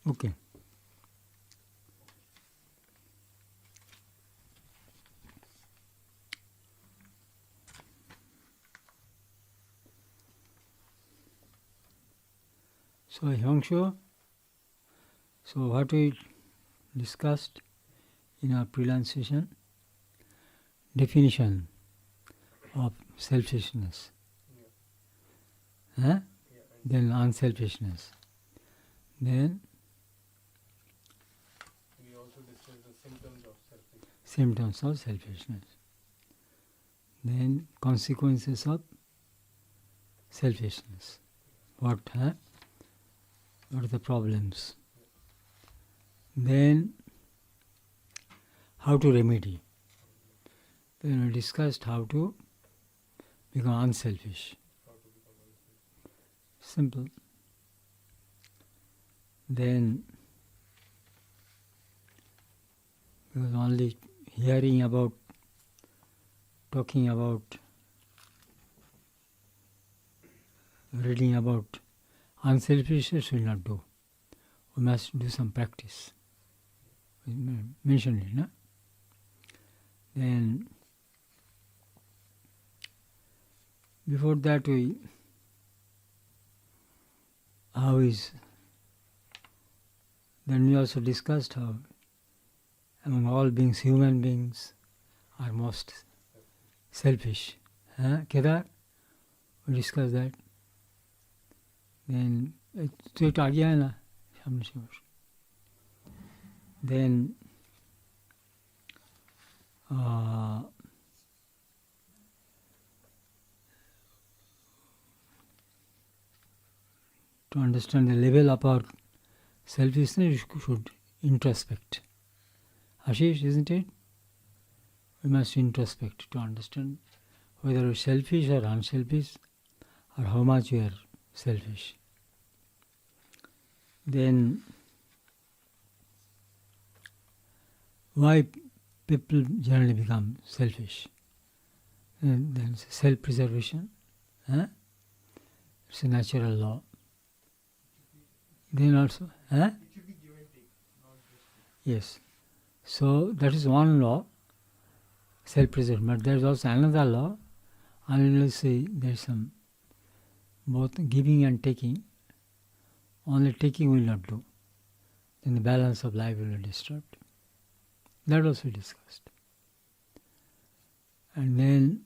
Okay. So, Hyongshu, so what we discussed in our pre-lunch session, definition of selfishness, then unselfishness, then we also discussed the symptoms of selfishness, then consequences of selfishness, what are the problems, then how to remedy. Then we discussed how to become unselfish. Simple. Then, because only hearing about, talking about, reading about unselfishness will not do. We must do some practice. We mentioned it, no? Then, before that then we also discussed how among all beings, human beings are most selfish. Kedar, we discussed that. Then, then to understand the level of our selfishness, we should introspect. Ashish, isn't it? We must introspect to understand whether we are selfish or unselfish, or how much we are selfish. Then, why people generally become selfish? And then self-preservation. It's a natural law. Then also, It should be give and take, not just yes. So that is one law, self-preservation. But there is also another law. I will say there is some both giving and taking. Only taking will not do. Then the balance of life will be disturbed. That also we discussed. And then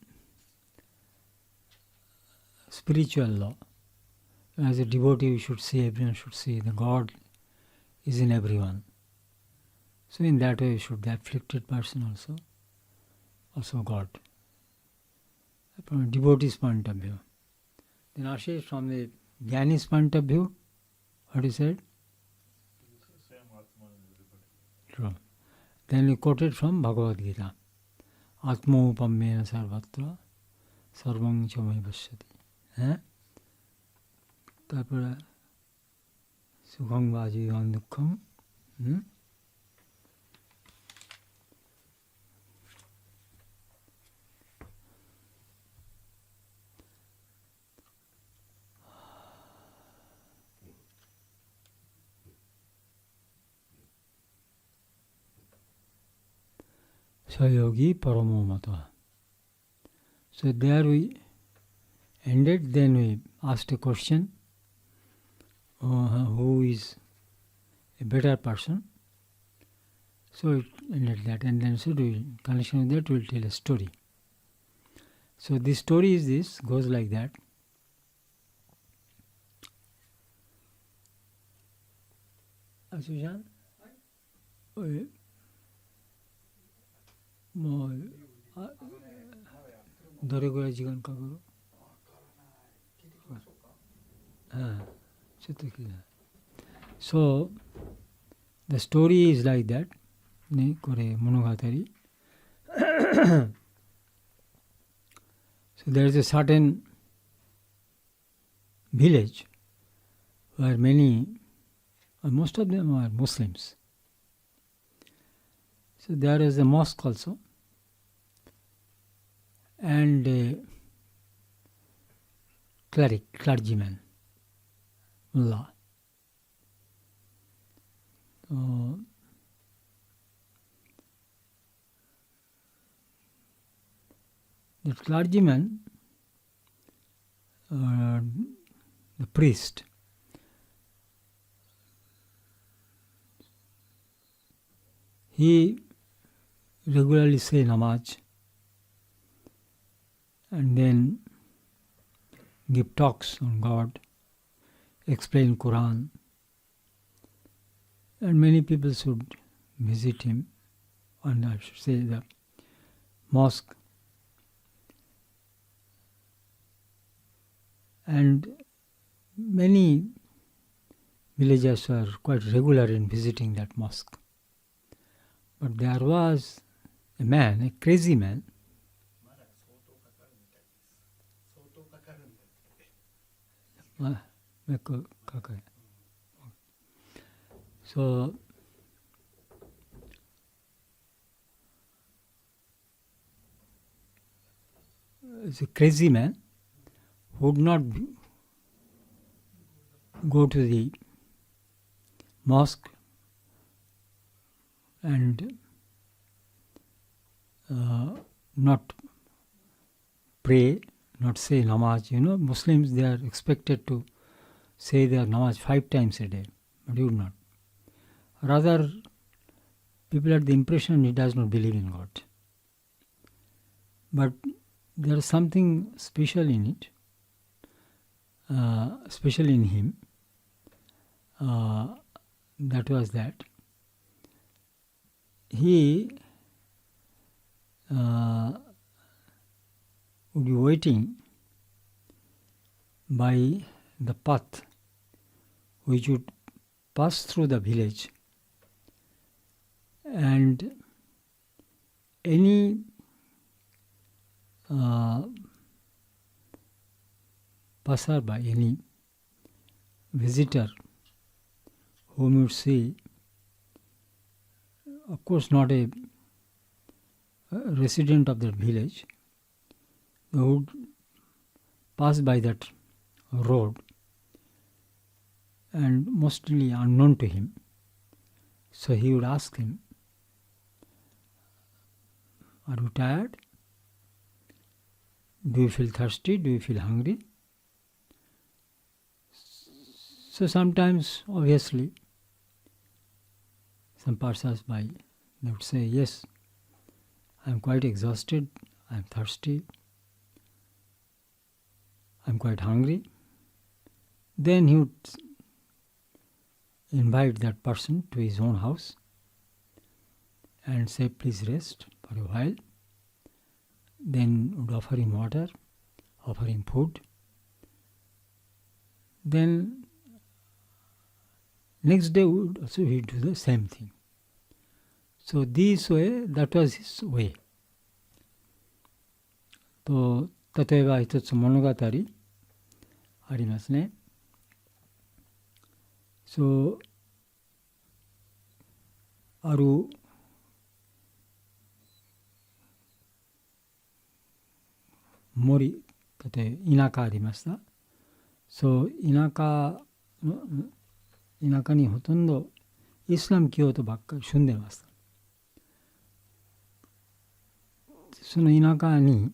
spiritual law. As a devotee, we should see, everyone should see the God is in everyone. So in that way, we should, the afflicted person also God. From a devotee's point of view. Then Ashish, from the Jnani's point of view, what he said? same Atma in everybody. True. Then he quoted from Bhagavad Gita. Atma upammena sarvatra sarvang chamai pashyati. তারপরে সুখং বা জীবন দুঃখং সয়োগী পরমো মতঃ. So there we ended, then we asked a question. Who is a better person? So it ended that, and then so in connection with that we will tell a story. So this story is this, goes like that. Ashishan? ধরে করে জীবন কাগর So the story is like that. So there is a certain village where many, or most of them are Muslims. So there is a mosque also, and a clerigyman, mullah. The clergyman, the priest, he regularly say namaz and then give talks on God, explain Quran, and many people should visit him, and I should say the mosque. And many villagers were quite regular in visiting that mosque. But there was a man, a crazy man. So it's a crazy man who would not go to the mosque and not pray, not say namaz. Muslims, they are expected to say their namaz 5 times a day, but he would not. Rather, people had the impression he does not believe in God. But there is something special in it, special in him. That was that he would be waiting by the path which would pass through the village, and any passerby, any visitor whom you see, of course not a resident of that village, they would pass by that road and mostly unknown to him. So he would ask him, "Are you tired? Do you feel thirsty? Do you feel hungry?" So sometimes, obviously, some passers-by, they would say, "Yes, I am quite exhausted, I am thirsty, I am quite hungry." Then he would invite that person to his own house and say, "Please rest for a while." Then would offer him water, offer him food. Then next day would also he do the same thing. So this way, that was his way. と例えば一つ物語ありますね。そうある森、例えば田舎ありました。そう田舎にほとんどイスラム教徒ばっかり住んでます。その田舎に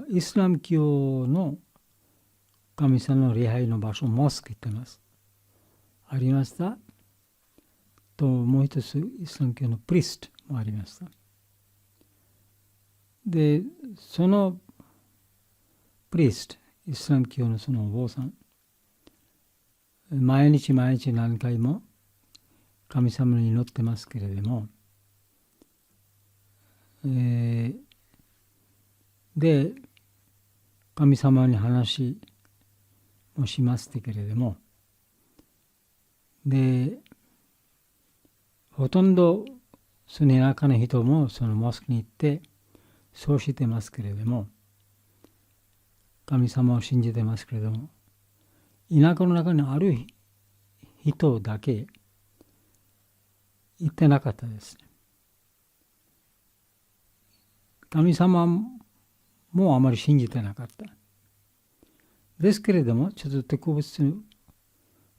イスラム教の神様の礼拝の場所、モスク行ってます。ありました。ともう一つイスラム教のプリストもありました。で、そのプリスト、イスラム教のそのお坊さん、毎日何回も神様に祈ってますけれども、で、神様に話もしますけれども、で、ほとんどその田舎の人もそのモスクに行ってそうしてますけれども、神様を信じてますけれども、田舎の中にある人だけ行ってなかったですね。神様もあまり信じてなかった。ですけれども、ちょっと特別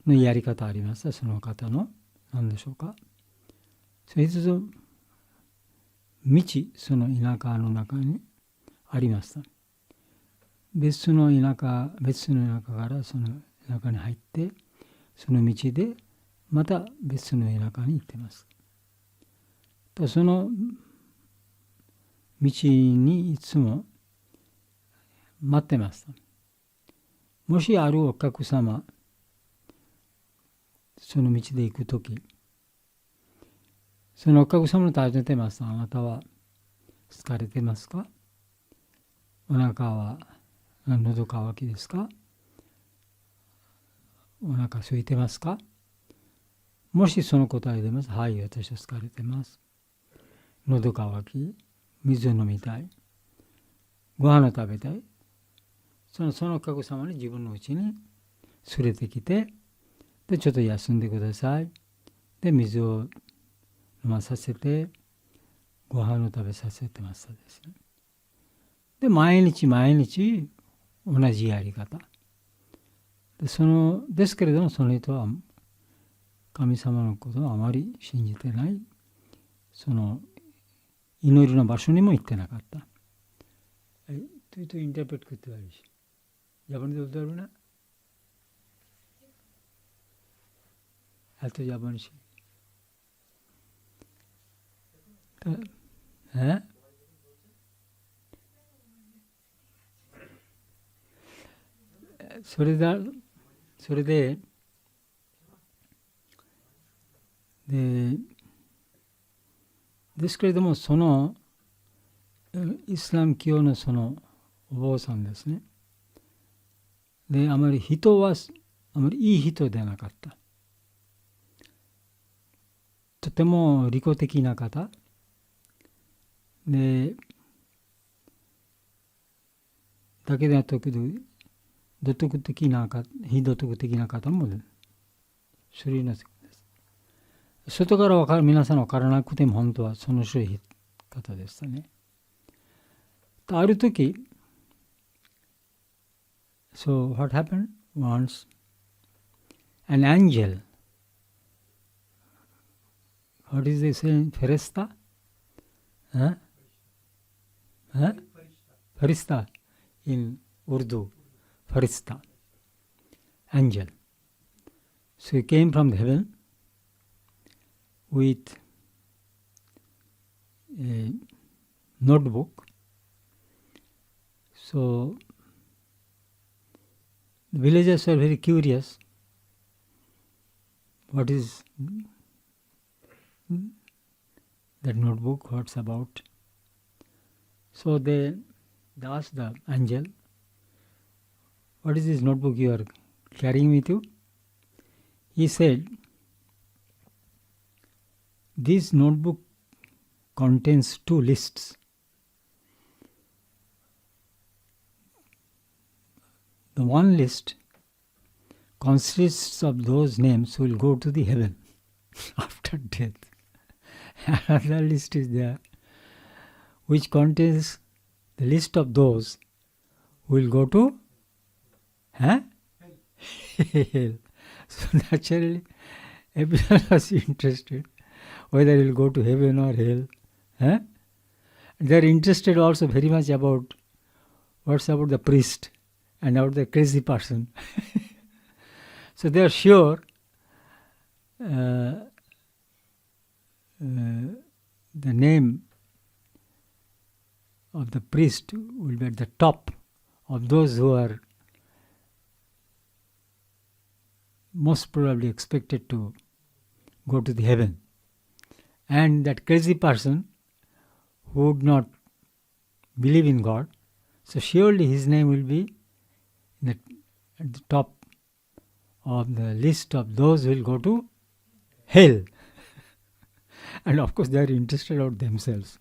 のやり方あります。その方の。何でしょうか。それ一つ道、その田舎の中にありました。別の田舎からその田舎に入って、その道でまた別の田舎に行ってます。その道にいつも待ってました。もしあるお客様、その道で行くとき、そのお客様の尋ねてます。あなたは疲れてますか？お腹は喉乾きですか？お腹空いてますか？もしその答え出ます。はい、私は疲れてます。喉乾き、水を飲みたい。ご飯を食べたい。そのお客様に自分の家に連れてきて、で、ちょっと休んでください。で、水を飲まさせて、ご飯を食べさせてましたですね。で、毎日同じやり方。ですけれども、その人は神様のことをあまり信じてない。その祈りの場所にも行ってなかった。Itu interpret করতে পারিস। জাপানি তো বলতে পারবি না? এত জাপানি হ্যাঁ,それでですけれども、そのイスラム教のそのお坊さんですね。で、あまりいい人ではなかった。とても利己的な方で、だけでは非道徳的な方も種類のです。外から皆さん分からなくても本当はその種類方でしたね。ある時、So what happened? Once an angel, what is they saying? Farishta? Farishta in Urdu. Farishta. Angel. So he came from the heaven with a notebook. So the villagers were very curious. What is that notebook? What's about? So they asked the angel, what is this notebook you are carrying with you? He said, this notebook contains 2 lists. The one list consists of those names who will go to the heaven after death. Another list is there which contains the list of those who will go to hell. So naturally, everyone was interested whether he will go to heaven or hell. They are interested also very much about what's about the priest and about the crazy person. So they are sure the name of the priest will be at the top of those who are most probably expected to go to the heaven. And that crazy person who would not believe in God, so surely his name will be at the top of the list of those who will go to hell. And of course they are interested about themselves.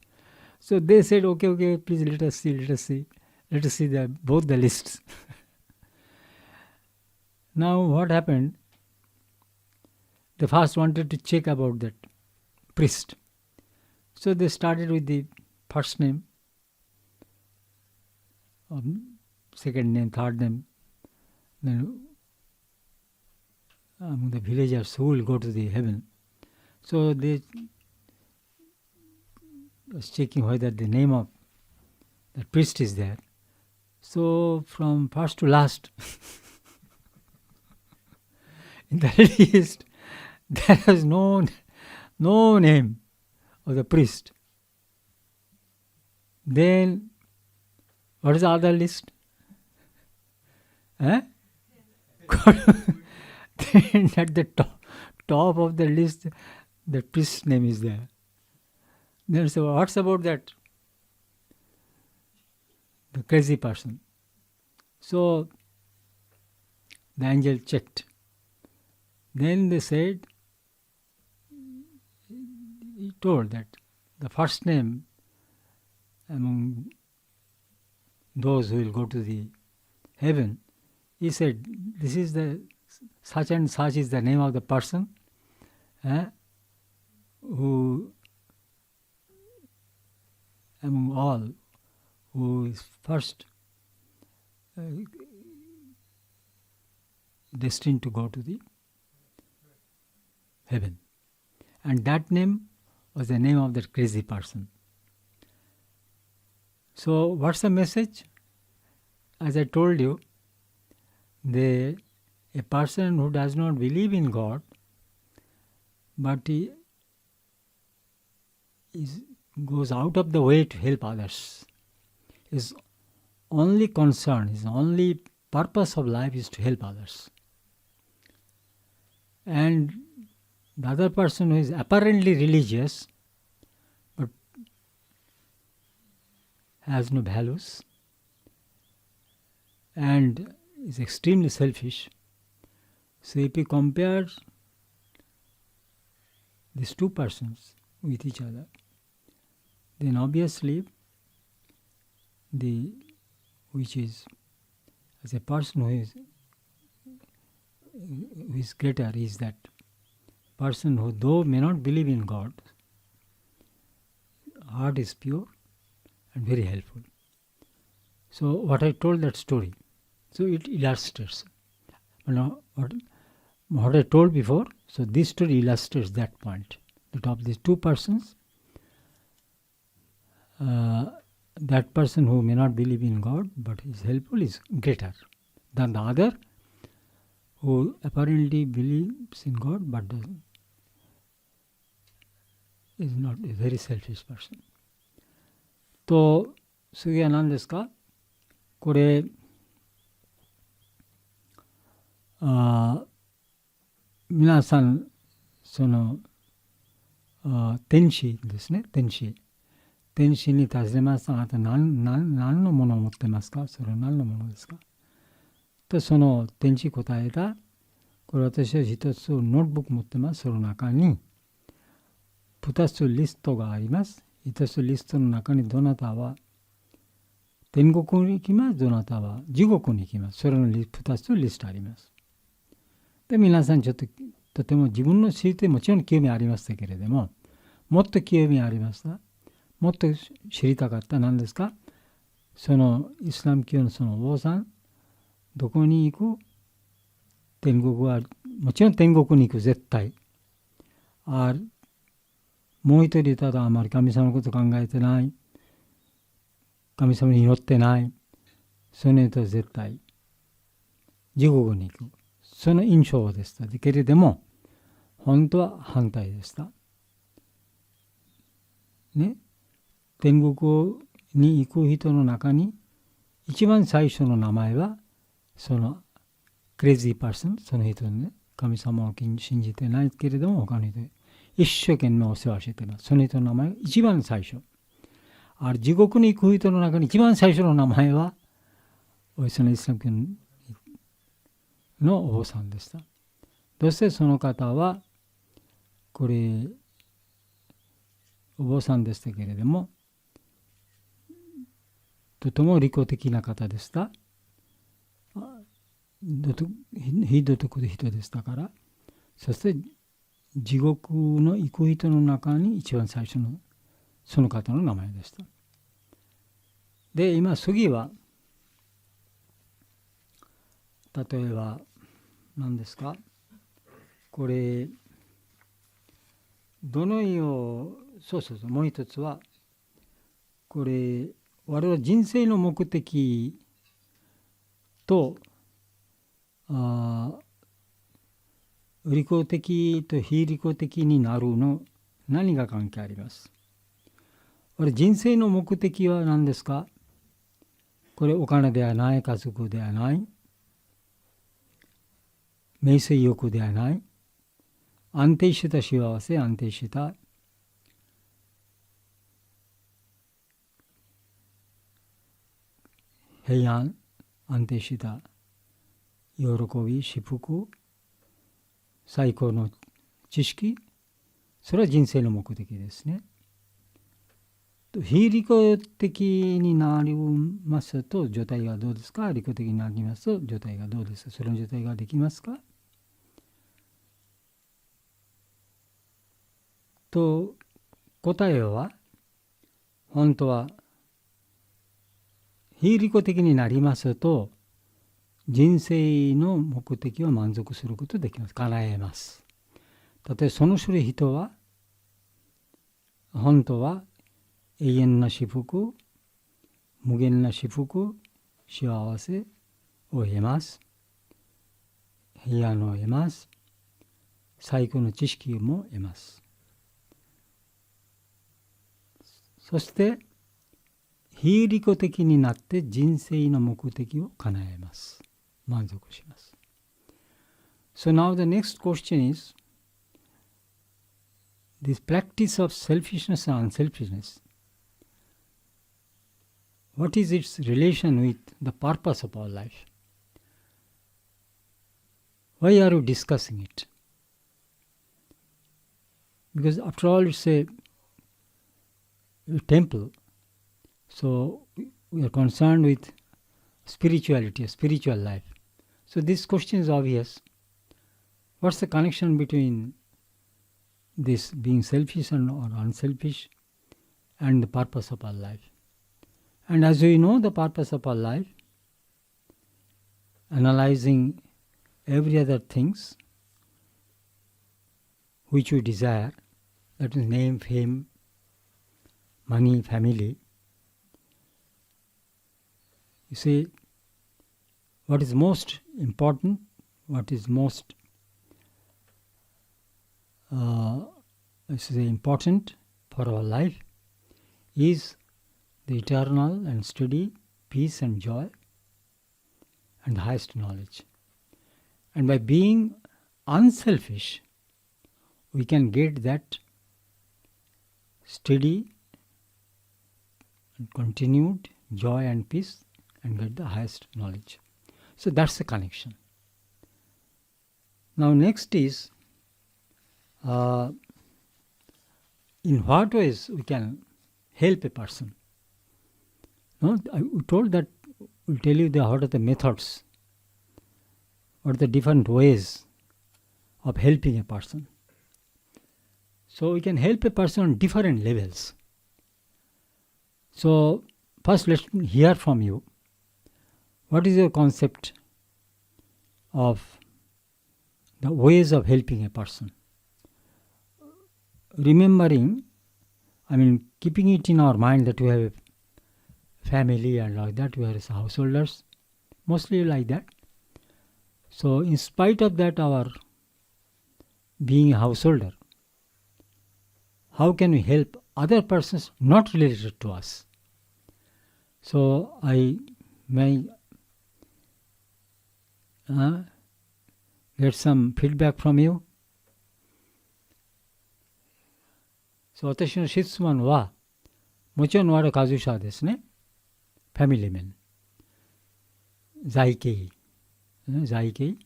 So they said, okay, please let us see both the lists. Now what happened? They first wanted to check about that priest. So they started with the first name, second name, third name. then among the villagers who will go to the heaven. So they was checking whether the name of the priest is there. So from first to last, in the list, there was no name of the priest. Then, what is the other list? Then at the top of the list, the priest's name is there. Then so what's about that? The crazy person. So the angel checked. Then they said, he told that the first name among those who will go to the heaven, he said, this is the such and such is the name of the person who among all who is first destined to go to the heaven. And that name was the name of that crazy person. So what's the message? As I told you, a person who does not believe in God, but he goes out of the way to help others, his only concern, his only purpose of life is to help others. And the other person who is apparently religious but has no values and is extremely selfish. So if you compare these two persons with each other, then obviously which is as a person who is greater is that person who though may not believe in God, heart is pure and very helpful. So what I told that story, so it illustrates. What I told before, so this story illustrates that point. That of these two persons, that person who may not believe in God but is helpful is greater than the other who apparently believes in God but is not a very selfish person. と次は何ですか？これ皆さんその天使ですね。天使に尋ねます。あなた何のものを持ってますか？それは何のものですか？とその天使答えた。これ私は一つノートブック持ってます。その中に2つリストがあります。1つリストの中にどなたは天国に行きます。どなたは地獄に行きます。それの2つリストあります。で皆さんちょっととても自分の知りたいもちろん興味ありましたけれども、もっと興味ありました。もっと知りたかった何ですか？そのイスラム教のそのお坊さん、どこに行く？天国はもちろん天国に行く絶対。もう一人ただあまり神様のこと考えてない。神様に祈ってない。その人は絶対地獄に行く。その印象でした。けれども本当は反対でした。ね。天国に行く人の中に一番最初の名前はそのクレイジーパーソン、その人ね、神様を信じてないけれども他の人一生懸命お世話しています。その人の名前が一番最初。地獄に行く人の中に一番最初の名前はそのイスラム教のお坊さんでした。そしてその方はこれお坊さんでしたけれどもとても利己的な方でした。非道徳的人でしたから、そして地獄の行く人の中に一番最初のその方の名前でした。で今次は例えば何ですか、これどのよう、そうそうそう、もう一つはこれ我々人生の目的と利己的と非利己的になるの何が関係あります？これ人生の目的は何ですか？これお金ではない、家族ではない、名声欲ではない、安定した幸せ、安定した平安、安定した喜び、幸福、最高の知識、それは人生の目的ですね。非利己的になりますと状態がどうですか？利己的になりますと状態がどうですか？その状態ができますか？と答えは、本当は非利己的になりますと人生の目的を満足することができます。叶えます。例えばその種類人は本当は永遠な幸福、無限な幸福、幸せを得ます。平安を得ます。最高の知識も得ます。そして非利己的になって人生の目的を叶えます。満足します。So now the next question is, this practice of selfishness and unselfishness, what is its relation with the purpose of our life? Why are you discussing it? Because after all it's a temple, so we are concerned with spirituality, a spiritual life. So this question is obvious. What's the connection between this being selfish or unselfish and the purpose of our life? And as we know the purpose of our life, analyzing every other things which we desire, that is name, fame, money, family. You see, what is most important, what is most important for our life is the eternal and steady peace and joy and the highest knowledge. And by being unselfish, we can get that steady and continued joy and peace and get the highest knowledge. So that's the connection. Now next is, in what ways we can help a person? No, I told that we'll tell you what are the methods, what are the different ways of helping a person. So we can help a person on different levels. So first let's hear from you. What is your concept of the ways of helping a person? Remembering, keeping it in our mind that we have a family and like that, we are as householders, mostly like that. So in spite of that, our being a householder, how can we help other persons not related to us? So I may get some feedback from you. So 私の質問はもちろん我々家族者ですね。ファミリーメン。在家。在家。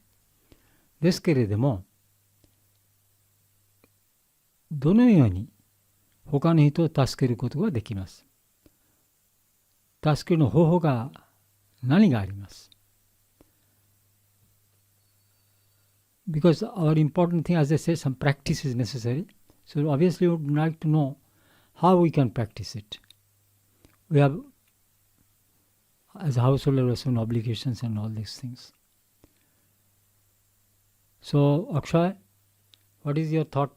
ですけれども、どのように他の人を助けることができます。助けるの方法が何があります。Because our important thing, as I said, some practice is necessary. So obviously we would like to know how we can practice it. We have, as a householder, some obligations and all these things. So, Akshay, what is your thought?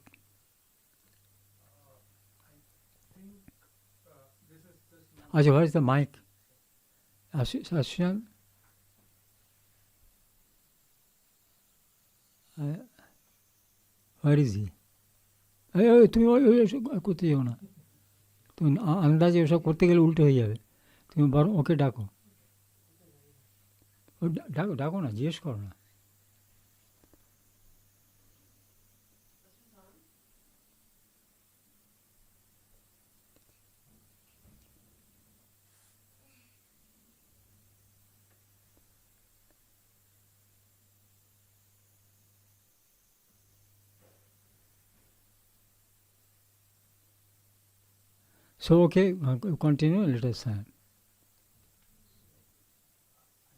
I think this is just my Ajay, where is the mic? Ashwan? Where is he? তুমি ওইসব করতে যাও না, তুমি আন্দাজে ওসব করতে গেলে উল্টো হয়ে যাবে। তুমি বরং ওকে ডাকো, ডাকো ডাকো না, জিজ্ঞেস করো না। So, okay, continue, let us I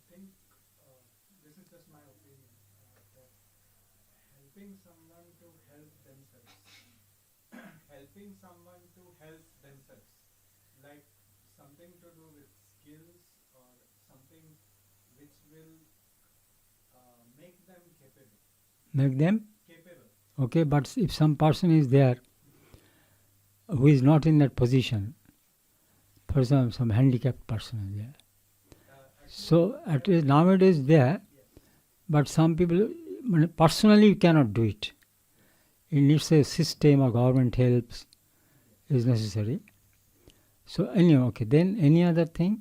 think this is just my opinion that helping someone to help themselves, helping someone to help themselves, like something to do with skills or something which will make them capable. make them. Capable. Okay, but if some person is there who is not in that position, for example, some handicapped person is there. So, at least nowadays there, but some people, personally you cannot do it. It needs a system or government helps is necessary. So, anyway, okay, then any other thing?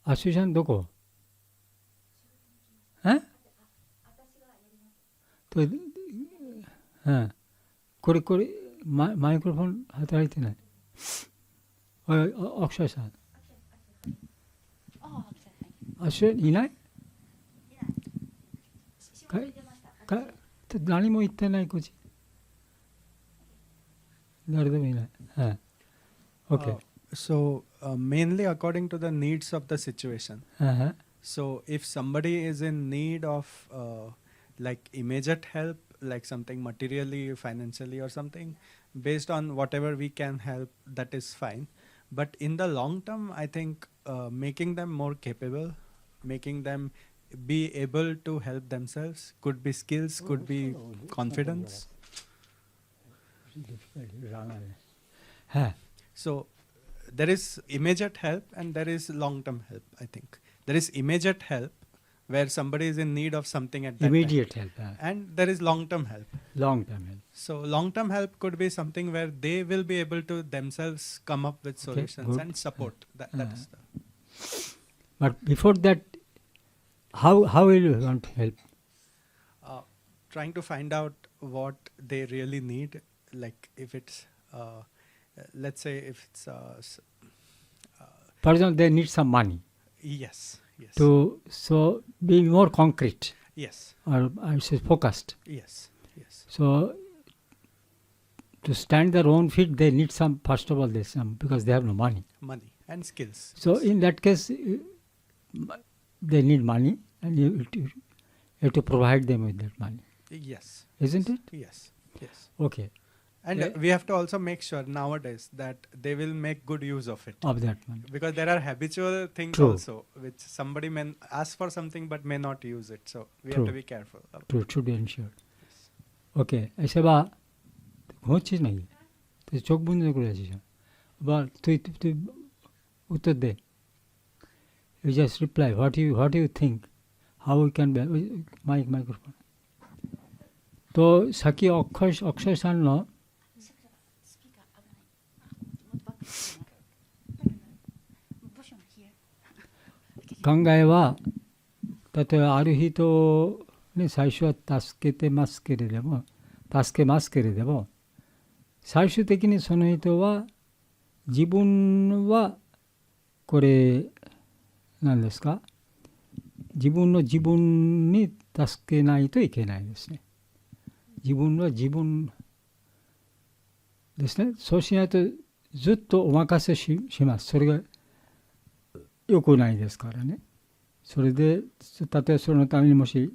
Asushan doko? Huh? তো হ্যাঁ করে করে microphone হাতাড়িতে নাই ওই অক্ষয় sir আসলেいない何も言ってないこっち誰でもいないはい OK So mainly according to the needs of the situation. So if somebody is in need of like immediate help, like something materially, financially or something, based on whatever we can help, that is fine. But in the long term, I think making them more capable, making them be able to help themselves, could be skills, could be confidence. So there is immediate help and there is long-term help, I think. There is immediate help where somebody is in need of something at that immediate time. help And there is long-term help. long-term help. So long-term help could be something where they will be able to themselves come up with solutions good. and support. That is the. But before that, how will you want to help? Trying to find out what they really need. Like if it's, let's say if it's, For example, they need some money yes. to so be more concrete Yes. or I say focused. Yes. So to stand their own feet, they need some. First of all, they some because they have no money. Money and skills. So in that case, they need money, and you have to provide them with that money, Yes. isn't it? Yes. Okay, And we have to also make sure nowadays that they will make good use of it. of that money. Because there are habitual things True. also, which somebody may ask for something but may not use it. So we True. have to be careful. should be ensured. Okay, ऐसे बा ঘুমোচ্ছিস নাকি? তুই চোখ বন্ধ করে আছিস বল তুই উত্তর দে. You just reply what you think, how we can be microphone. তো সাকি অক্ষয় স্থান ন考えは例えばある人ね最初は助けますけれども最終的にその人は自分はこれ何ですか自分に助けないといけないですね。自分は自分ですね。そうしないとずっとお任せします。それが良くないですからね。それで例えばそのためにもし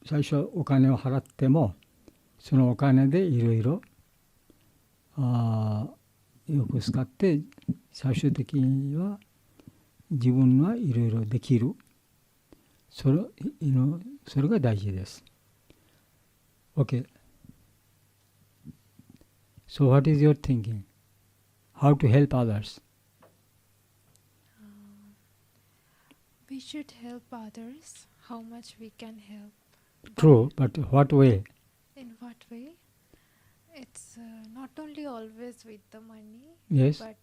最初お金を払ってもそのお金でいろいろよく使って最終的には自分はいろいろできる。それが大事です。Okay. So what is your thinking? How to help others? We should help others how much we can help. True, but what way? In what way? It's not only always with the money, Yes, but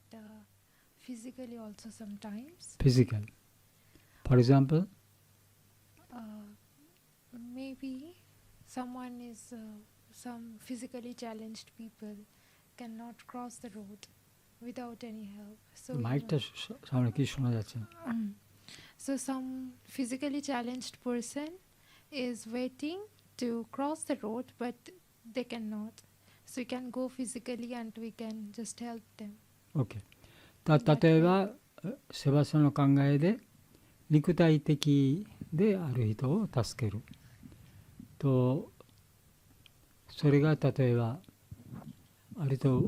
physically also sometimes. physical. For example, Maybe someone is some physically challenged people cannot cross the road without any help. So মাইকটা সামনে কি শোনা যাচ্ছে? So some physically challenged person is waiting to cross the road, but they cannot. So we can go physically and we can just help them. Okay. 例えばセバスチャンの考えで肉体的である人を助けると、それが例えばあると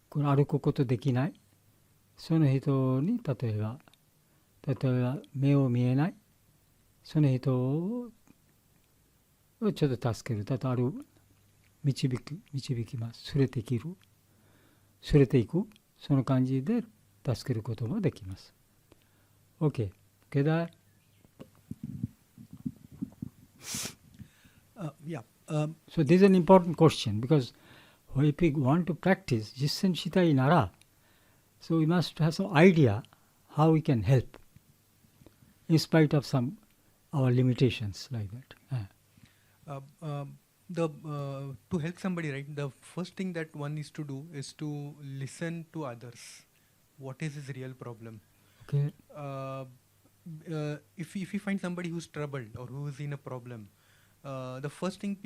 これ歩くことできない、その人に例えば目を見えないその人をちょっと助ける。例えば導きます。連れていく。その感じで助けることもできます。OK。Kedar? Yeah. So this is an important question because if we want to practice Jisen Shitai Nara, so we must have some idea how we can help in spite of some our limitations like that. To help somebody, right, the first thing that one needs to do is to listen to others. What is his real problem? Okay. If you find somebody who's troubled or who is in a problem, the first thing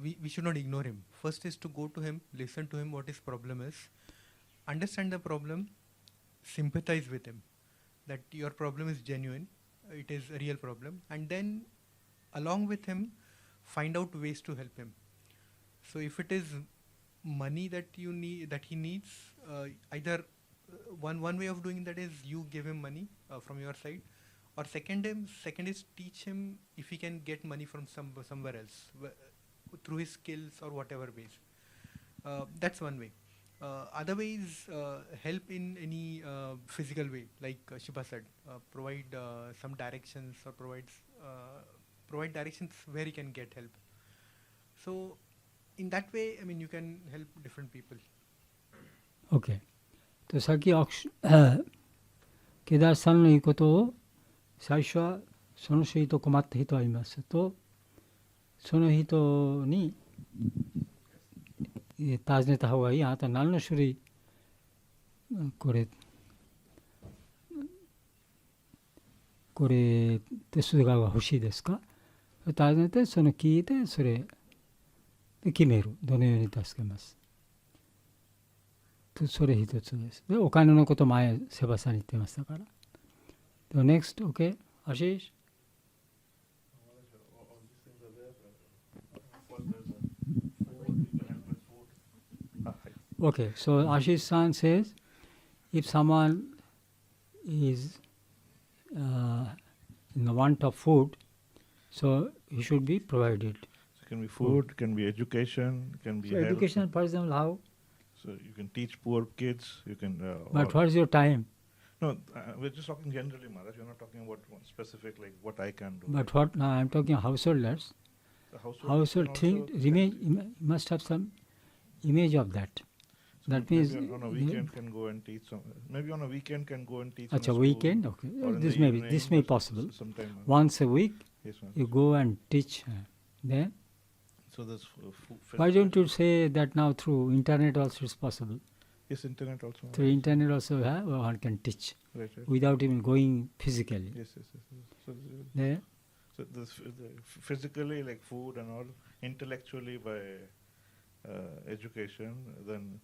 we should not ignore him. First is to go to him, listen to him, what his problem is, understand the problem, sympathize with him, that your problem is genuine, it is a real problem, and then along with him find out ways to help him. So if it is money that he needs, either one way of doing that is you give him money from your side, or second is teach him if he can get money from somewhere else through his skills or whatever ways. That's one way. Other way is help in any physical way, like Shubha said, provide some directions or provide directions where he can get help. So in that way, I mean, you can help different people. Okay. とさっきケダーさんの言うことを最初はその人困った人がいますとその人に尋ねた方がいい。あなた何の種類これ手数が欲しいですか。尋ねてその聞いてそれで決める。どのように助けます。それ一つです。で、お金のこと前、セバさんに言ってましたから。The next, okay, Ashish? Okay, so Ashish-san says, if someone is in the want of food, so he should be provided. So it can be food, can be education, can be so health. Education, for example, how? So you can teach poor kids, you can... but what is your time? No, we're just talking generally, Maharaj. You're not talking about one specific, like what I can do. But what, now I'm talking householders. The Household thing, must have some image of that. So that means... on a weekend can go and teach some... Maybe on a weekend can go and teach in a a weekend? Okay. This may be possible. Once a week, yes, you go and teach. Then... So this why don't you say that now through internet also is possible? Yes, internet also. Through internet also one can teach without even going physically. Yes. So this physically, like food and all, intellectually by education, then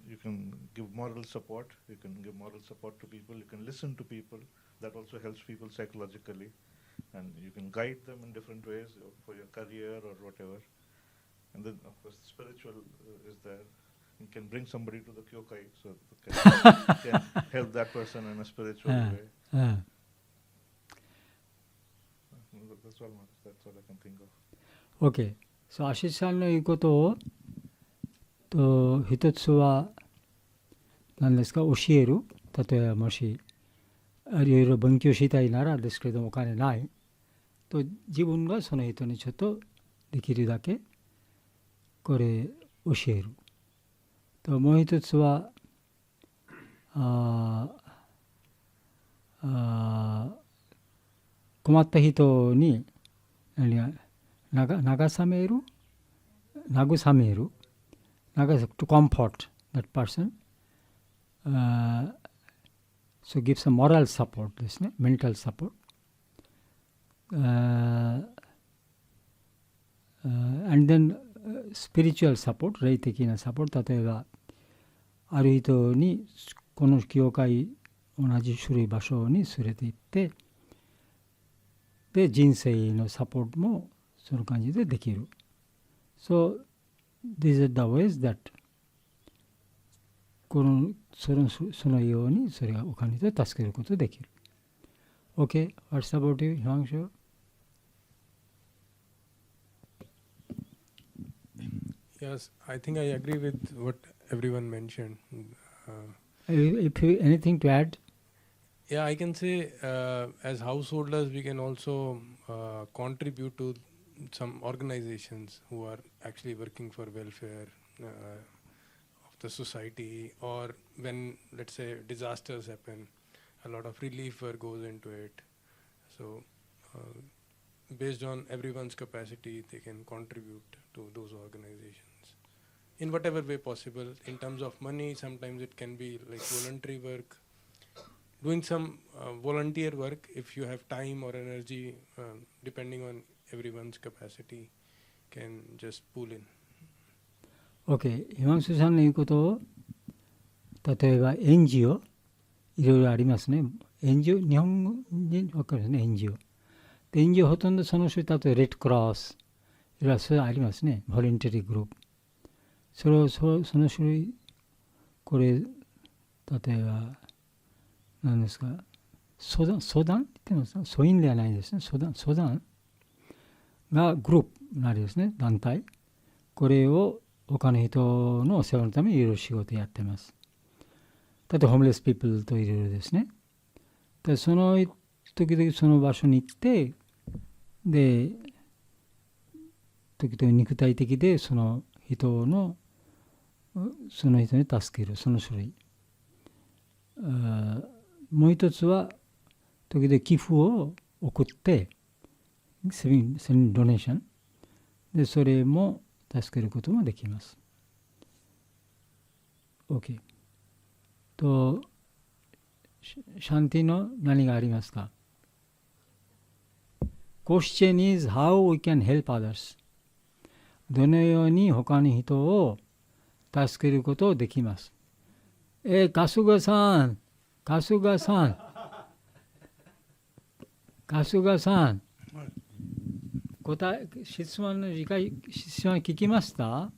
you can give moral support. You can give moral support to people. You can listen to people. That also helps people psychologically. And you can guide them in different ways for your career or whatever. And then, of course, spiritual is there. You can bring somebody to the kyokai, so can help that person in a spiritual way. That's all I can think of. OK。そう、アシスさんの言うことを、一つは、何ですか、教える。例えば、もし、いろいろ勉強したいならですけれども、お金ないと、自分がその人にちょっとできるだけ、これ、教える。と、もう一つは、困った人に、慰める to comfort that person. So give some moral support ですね、mental support. And then spiritual support、霊的なサポート。例えば、ある人にこの教会、同じ種類場所に連れて行って、で、人生のサポートもその感じでできる。So, these are the ways that そのようにそれがお金で助けることができる。OK, what's about you, Himanshu? Yes, I think I agree with what everyone mentioned. If you anything to add? Yeah, I can say as householders we can also contribute to some organizations who are actually working for welfare of the society, or when, let's say, disasters happen, a lot of relief work goes into it. So based on everyone's capacity, they can contribute to those organizations in whatever way possible. In terms of money, sometimes it can be like voluntary work, doing some volunteer work if you have time or energy, depending on everyone's capacity, can just pull in. OK、今須さんの言うことを、例えば援助をいろいろありますね。援助、日本語に分かるですね、援助。で、援助ほとんどその種類、例えばレッドクロス、いろいろそれありますね。ボランティアグループ。その種類、これ、例えば、何ですか、相談って言ってますか、疎遠ではないですね。相談がグループなりですね、団体。これを他の人の世話のためにいろいろ仕事やってます。例えばホームレスピープルといろいろですね。で、その時々その場所に行って、で、時々肉体的でその人に助ける、その種類。もう一つは、時々寄付を送って、センドネーションで、それも助けることもできます。OK。と、シャンティの何がありますか？ Question is how we can help others。どのように他の人を助けることができます。春日さん。質問聞きました？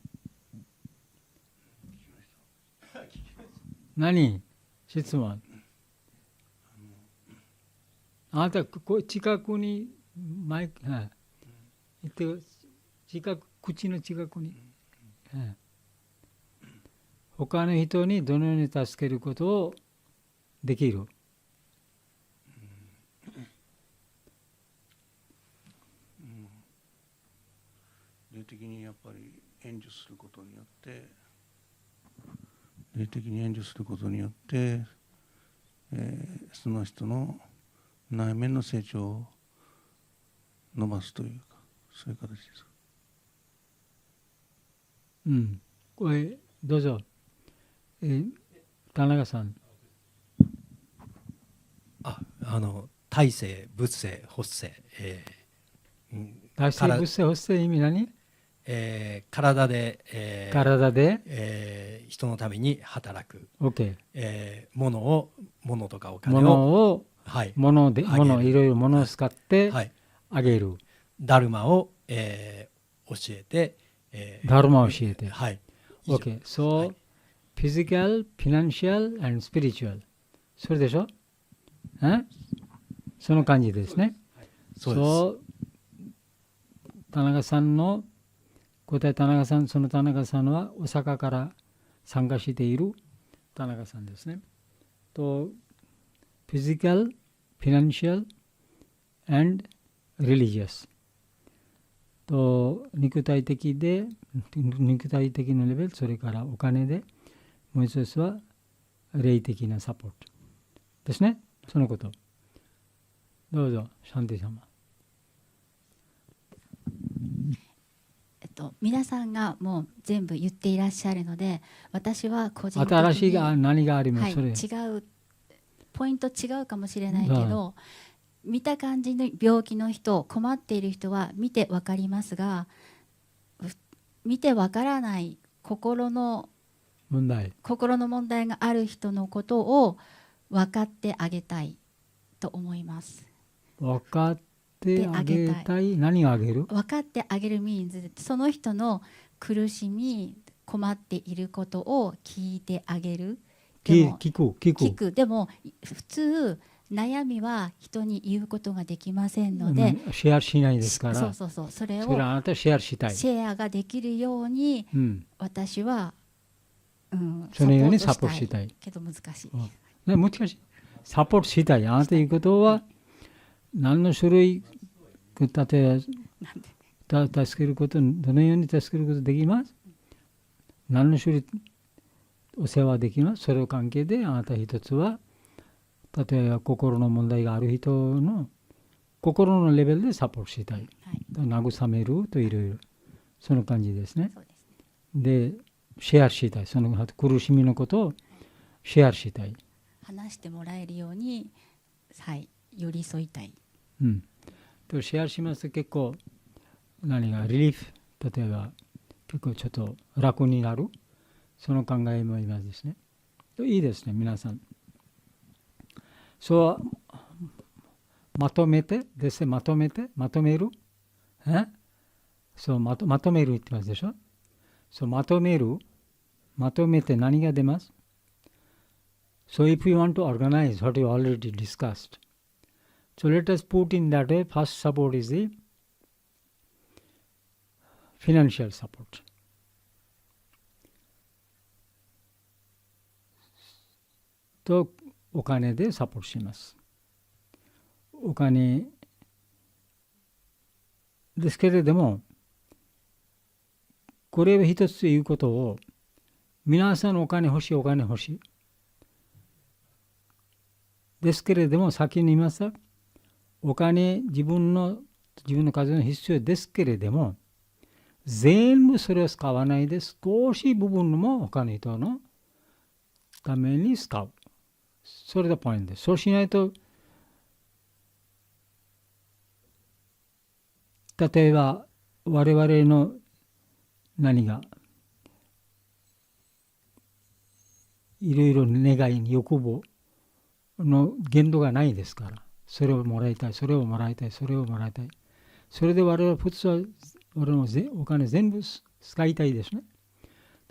何？質問。あなた近くにマイク、言って口の近くに、他の人にどのように助けることをできる？霊的にやっぱり援助することによってその人の内面の成長を伸ばすというか、そういう形ですか。これどうぞ、田中さん。大世、仏世、発世、大世、仏世、発世意味何？体で、人のために働く、物とかお金をいろいろ物を使ってあげる、ダルマを、教えて、dharma を教えて。はい。以上 Okay, so physical, financial and spiritual. それでしょ？その感じですね。そうです。そう田中さんの答え、田中さん、その田中さんは大阪から参加している田中さんですね。と、physical, financial and religious。と、肉体的のレベル、それからお金で、もう一つは霊的なサポートですね。そのこと。どうぞ、シャンティ様。皆さんがもう全部言っていらっしゃるので、私は個人的に新しいが何があります、はい、違うポイント違うかもしれないけど、見た感じの病気の人、困っている人は見て分かりますが、見て分からない心の問題がある人のことを分かってあげたいと思います。分かってあげたい。何をあげる？分かってあげる means その人の苦しみ、困っていることを聞いてあげる。聞く。でも普通悩みは人に言うことができませんので、シェアしないですから。それをあなたシェアしたい。シェアができるように、私は、そのようにサポートしたい。けど難しい。難しい。サポートしたい。あなたいうことは何の種類、例えば助けること、どのように助けることできます？何の種類お世話できます？それを関係であなた一つは、例えば心の問題がある人の心のレベルでサポートしたい。慰めるといろいろ。その感じですね。で、シェアしたい。その苦しみのことをシェアしたい。話してもらえるように、はい、寄り添いたい。とシェアしますと結構何がリリーフ、例えば結構ちょっと楽になる。その考えも今ですね。いいですね、皆さん。そう、まとめてですね、まとめる。そう、まとめる言ってますでしょ。そう、まとめて何が出ます？ So if you want to organize what you already discussed, so let us put in that way, first support is the financial support. とお金でサポートします。お金ですけれども、これを一つ言うことを、皆さんお金欲しい。ですけれども、先に言いました。お金、自分の数の必要ですけれども、全部それを使わないで、少し部分も他の人のために使う。それがポイントです。そうしないと、例えば我々の何がいろいろ願いに欲望の限度がないですから、それをもらいたい。それで我々普通はお金全部使いたいですね。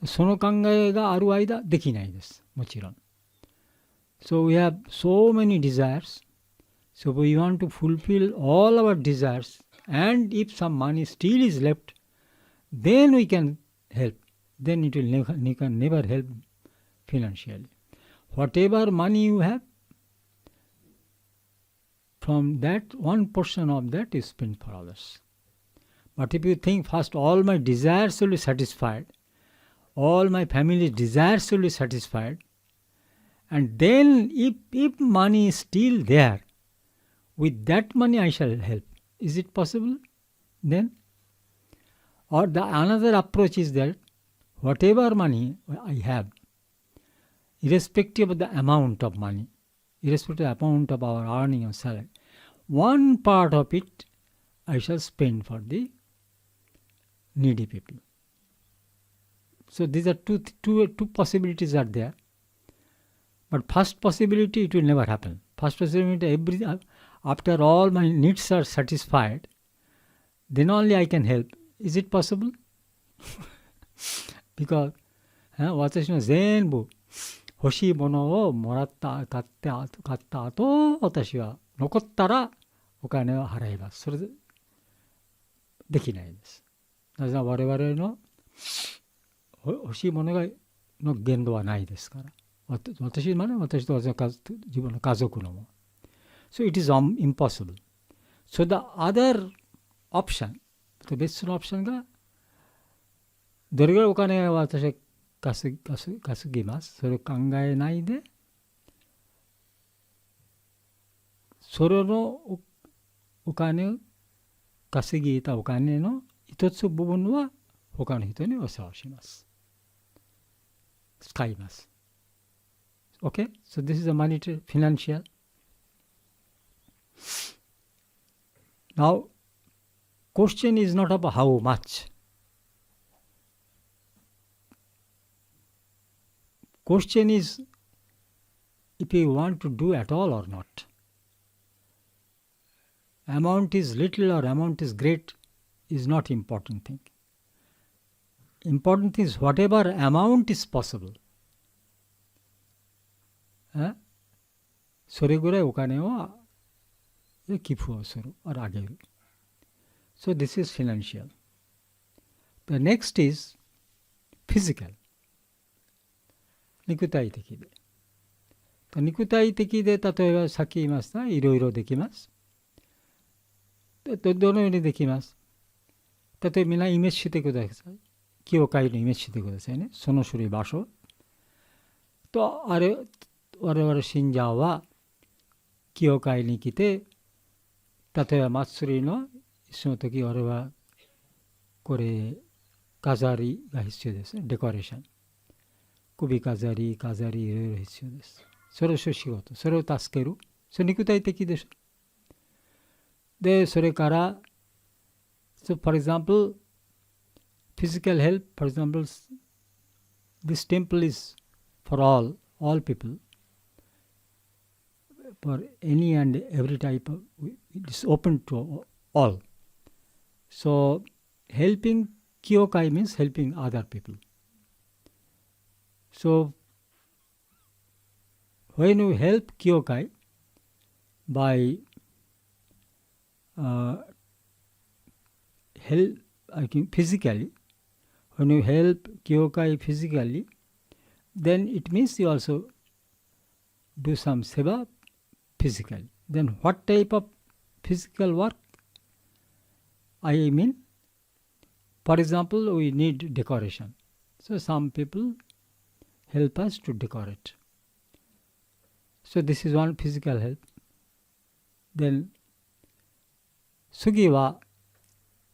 その考えがある間できないです。もちろん。So we have so many desires. So we want to fulfill all our desires. And if some money still is left, then we can help. Then it will never help financially. Whatever money you have, from that 1% of that is spent for others. But if you think first all my desires will be satisfied, all my family's desires will be satisfied, and then if money is still there, with that money I shall help. Is it possible then? Or another approach is that whatever money I have, irrespective of the amount of money, irrespective of the amount of our earning or salary, one part of it I shall spend for the needy people. So these are two possibilities are there. But first possibility, it will never happen. First possibility, after all my needs are satisfied, then only I can help. Is it possible? because 私の全部欲しいものをもらった買った後、私は残ったらお金を払います。それでできないです。なぜなら我々の欲しいものの限度はないですから。私と自分の家族のも。So it is impossible. So the other option, 別のオプションが、どれぐらいお金を私は稼ぎます。それを考えないで、それのお金、稼ぎたお金の一つ部分は他の人にお世話をします。使います。Okay? So this is a monetary, financial. Now, question is not about how much. Question is if you want to do at all or not. Amount is little or amount is great is not important thing. Important thing is whatever amount is possible. それぐらいお金を寄付をする、あげる。So this is financial. The next is physical. 肉体的で。肉体的で、例えばさっき言いました、いろいろできます。どのようにできます？例えばみんなイメージしてください。教会のイメージしてくださいね。その種類場所。と、我々信者は、教会に来て、例えば祭りのその時、我々は、これ、飾りが必要ですね。デコレーション。首飾り、いろいろ必要です。それを仕事。それを助ける。それ肉体的でしょ。で、それから、so for example, physical help, for example, this temple is for all people, for any and every type of, it is open to all. So, helping Kyokai means helping other people. So, when you help Kyokai by help, I think physically, when you help Kyokai physically, then it means you also do some seva physically. Then what type of physical work? I mean, for example, we need decoration. So some people help us to decorate. So this is one physical help. Then 次は、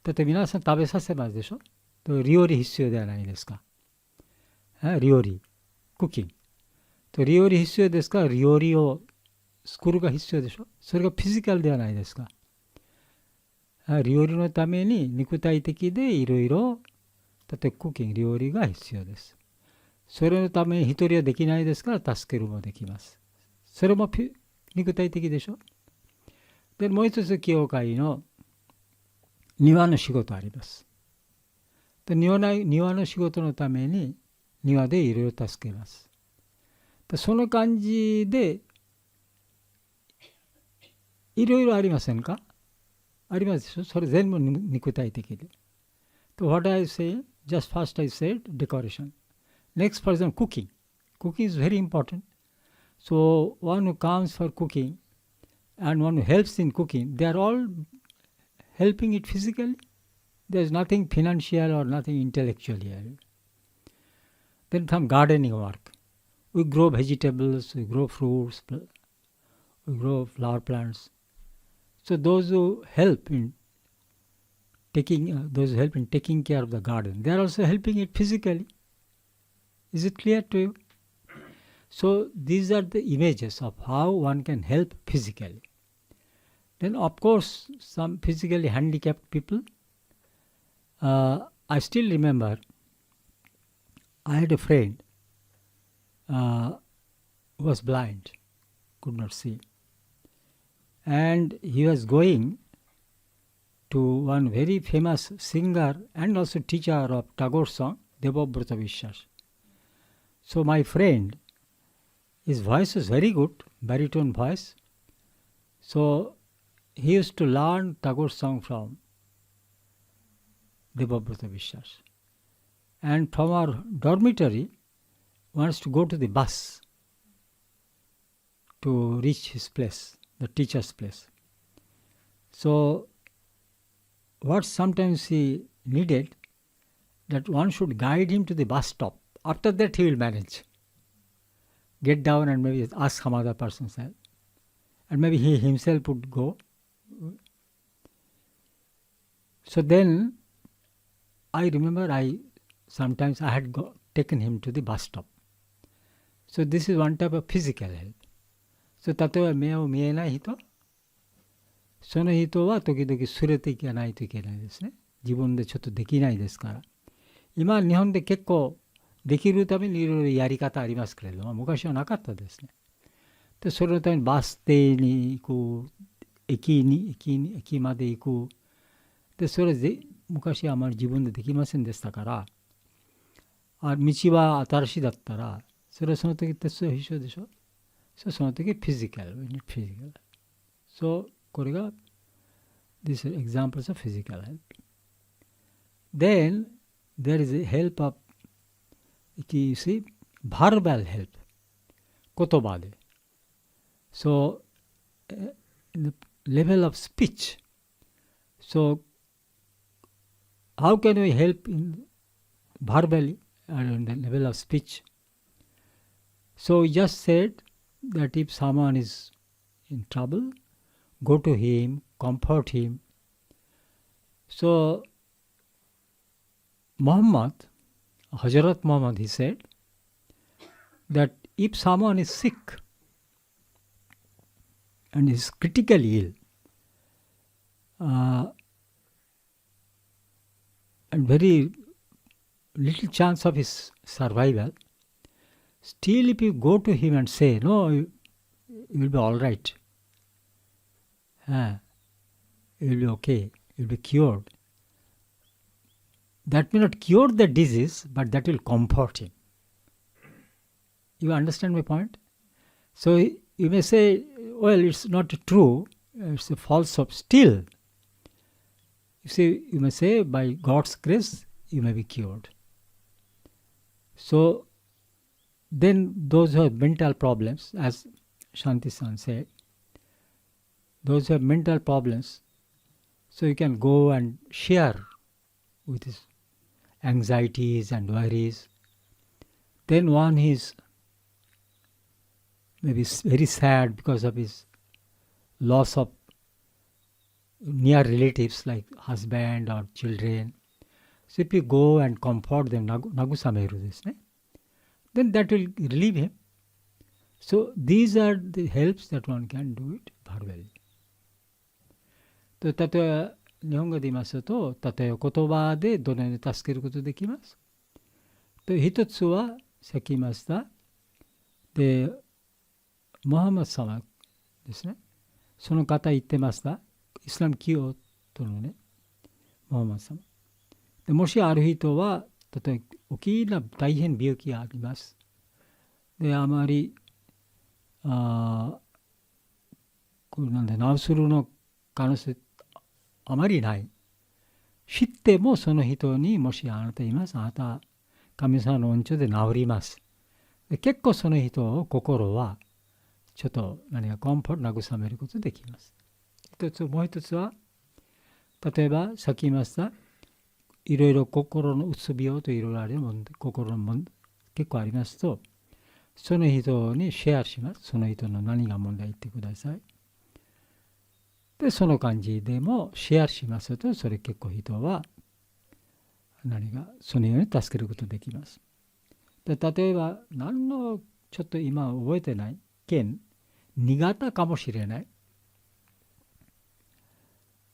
だって皆さん食べさせますでしょ？料理必要ではないですか？料理、クッキング。料理必要ですから、料理を作るが必要でしょ？それがフィジカルではないですか？料理のために肉体的でいろいろ、例えばクッキング、料理が必要です。それのために一人はできないですから、助けるもできます。それも肉体的でしょ？で、もう一つ、教会の庭の仕事あります。で、庭の仕事のために庭でいろいろ助けます。で、その感じでいろいろありませんか？ありますでしょ？それ全部肉体的で。So what I say, just first I said decoration. Next, for example, cooking. Cooking is very important. So one who comes for cooking and one who helps in cooking, they are all helping it physically. There is nothing financial or nothing intellectual here. Then some gardening work. We grow vegetables, we grow fruits, we grow flower plants. So those who help in taking care of the garden, they are also helping it physically. Is it clear to you? So these are the images of how one can help physically. Then of course some physically handicapped people. I still remember I had a friend who was blind, could not see. And he was going to one very famous singer and also teacher of Tagore song, Devabrata Vishwas. So my friend, his voice was very good, baritone voice. So he used to learn Tagore song from Devabrata Vishwas. And from our dormitory, wants to go to the bus to reach his place, the teacher's place. So what sometimes he needed, that one should guide him to the bus stop. After that he will manage. Get down and maybe ask some other person's help. And maybe he himself would go. So then I remember sometimes I had taken him to the bus stop. So this is one type of physical help. So 例えば目を見えない人、その人は時々連れていかないといけないですね。自分でちょっとできないですから。今日本で結構できるためにいろいろやり方ありますけれども、昔はなかったですね。でそれのためにバス停に行く、駅まで行く。でそれで昔はあまり自分でできませんでしたから、道は新しいだったら、それはその時鉄道必要でしょ。その時フィジカル、これが these are examples of physical help. Then there is a help of, you see, verbal help, 言葉で。So in the level of speech, so how can we help in verbally and the level of speech? So we just said that if someone is in trouble, go to him, comfort him. So Hazrat Muhammad, he said that if someone is sick and is critically ill, and very little chance of his survival, still if you go to him and say, no, you will be all right, you will be okay, you will be cured, that may not cure the disease, but that will comfort him. You understand my point? So you may say, well, it's not true, it's a false hope. Still, you may say, by God's grace, you may be cured. So then those who have mental problems, as Shanti-san said, those who have mental problems, so you can go and share with his anxieties and worries. Then one is maybe very sad because of his loss of near relatives like husband or children. So if you go and comfort them, nagusameru desu ne, then that will relieve him. So these are the helps that one can do it verbally. と例えば日本語で言いますと、例えば言葉でどのように助けることできます。と一つはさっき言いました。で、ムハンマド様ですね。その方言ってました。イスラム教徒のね、ムハンマド様。でもしある人は、例えば大きな大変病気があります。で、あまり、これなんで治するの可能性あまりない。知ってもその人にもしあなたいます。あなた、神様の恩寵で治ります。で結構その人を心はちょっと何かコンフォート慰めることができます。もう一つは、例えばさっき言いました、いろいろ心のうつ病といろいろあるもんで、心の問題結構ありますと、その人にシェアします。その人の何が問題言ってください。で、その感じでもシェアしますと、それ結構人は何がそのように助けることができます。で、例えば何のちょっと今覚えてない件、苦手かもしれない。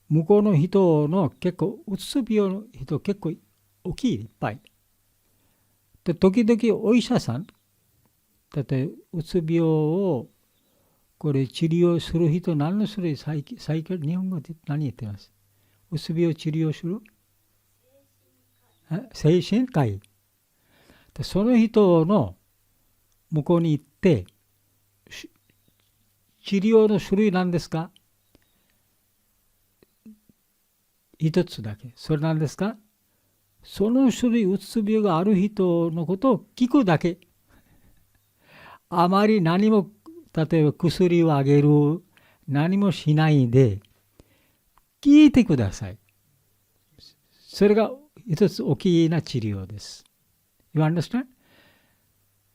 向こうの人の結構うつ病の人結構大きい、いっぱい。で、時々お医者さん、例えばうつ病をこれ治療する人、何の種類、日本語で何言ってます？うつ病を治療する精神科医で、その人の向こうに行って治療の種類なんですか？一つだけ。それなんですか？その種類、うつ病がある人のことを聞くだけ。あまり何も、例えば薬をあげる、何もしないで、聞いてください。それが一つ大きな治療です。You understand?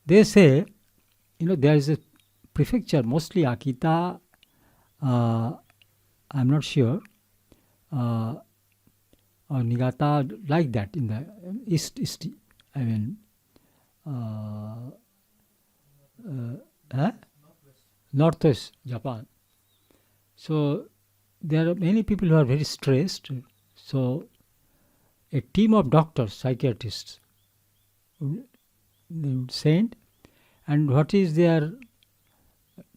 They say, there is a prefecture, mostly Akita, I'm not sure, or Niigata, like that in the east northwest Japan. So there are many people who are very stressed. So a team of doctors, psychiatrists, they would send, and what is their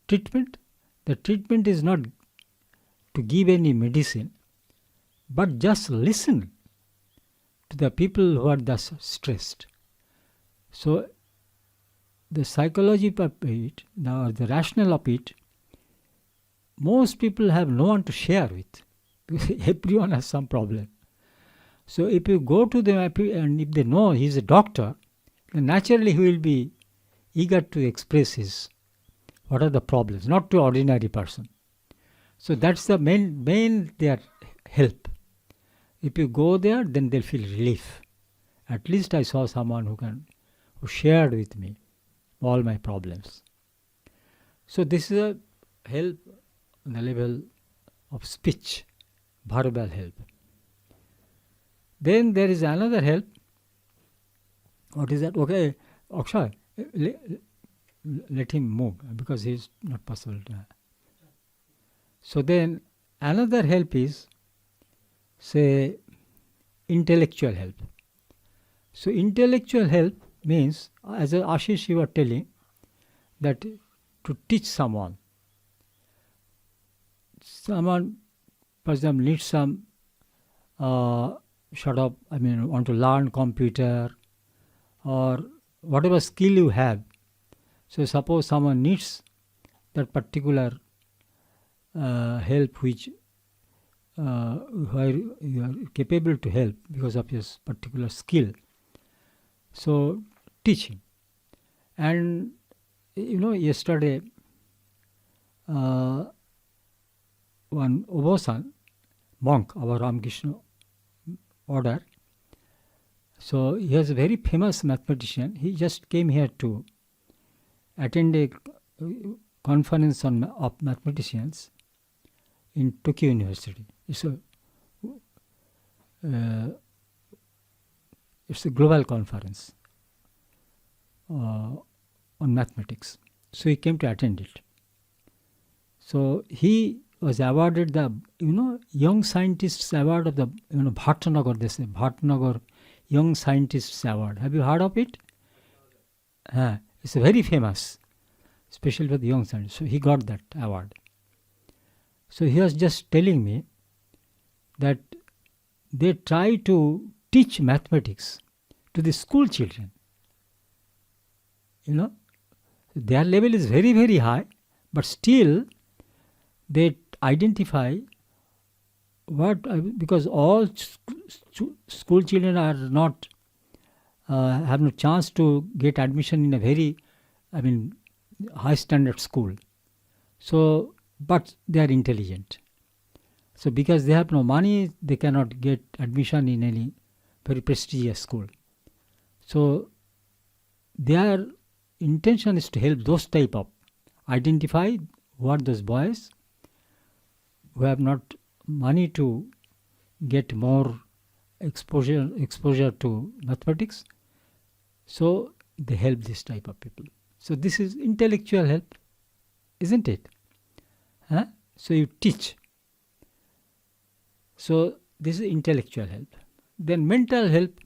treatment? The treatment is not to give any medicine, but just listen to the people who are thus stressed. So the psychology of it, now the rationale of it, most people have no one to share with. Everyone has some problem. So if you go to them and if they know he is a doctor, then naturally he will be eager to express what are the problems, not to ordinary person. So that's the main their help. If you go there, then they'll feel relief. At least I saw someone who shared with me all my problems. So this is a help on the level of speech, verbal help. Then there is another help. What is that? Okay, Akshay, let him move because he is not possible to. So then another help is, say, intellectual help. So intellectual help means, as Ashish you were telling, that to teach someone, for example, needs some want to learn computer or whatever skill you have. So suppose someone needs that particular help which where you are capable to help because of your particular skill. So teach him. And yesterday one Obosan monk, our Ramakrishna order, so he is a very famous mathematician. He just came here to attend a conference of mathematicians in Tokyo University. It's a global conference on mathematics. So he came to attend it. So he was awarded the Young Scientists Award of the Bhatnagar. They say Bhatnagar Young Scientists Award. Have you heard of it? It's very famous, especially for the young scientists. So he got that award. So he was just telling me that they try to teach mathematics to the school children. Their level is very, very high, but still they identify because all school children are not have no chance to get admission in a very high standard school. So but they are intelligent. So because they have no money, they cannot get admission in any very prestigious school. So their intention is to help those type of identify what those boys who have not money to get more exposure to mathematics. So they help this type of people. So this is intellectual help, isn't it? So you teach. So this is intellectual help. Then mental help.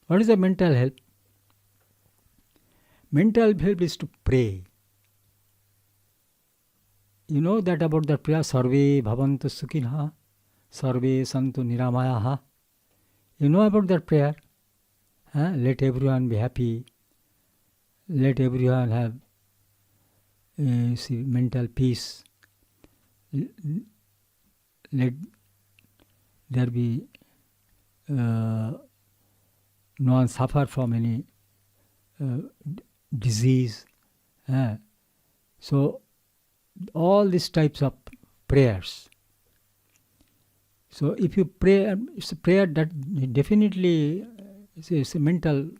What is the mental help? Mental help is to pray. You know that about the prayer, Sarve Bhavantu Sukhinah. Sarve Santu Niramayaha. You know about that prayer? Let everyone be happy. Let everyone have mental peace. Let there be no one suffer from any disease. So all these types of prayers. So if you pray, it's a prayer that definitely is a mental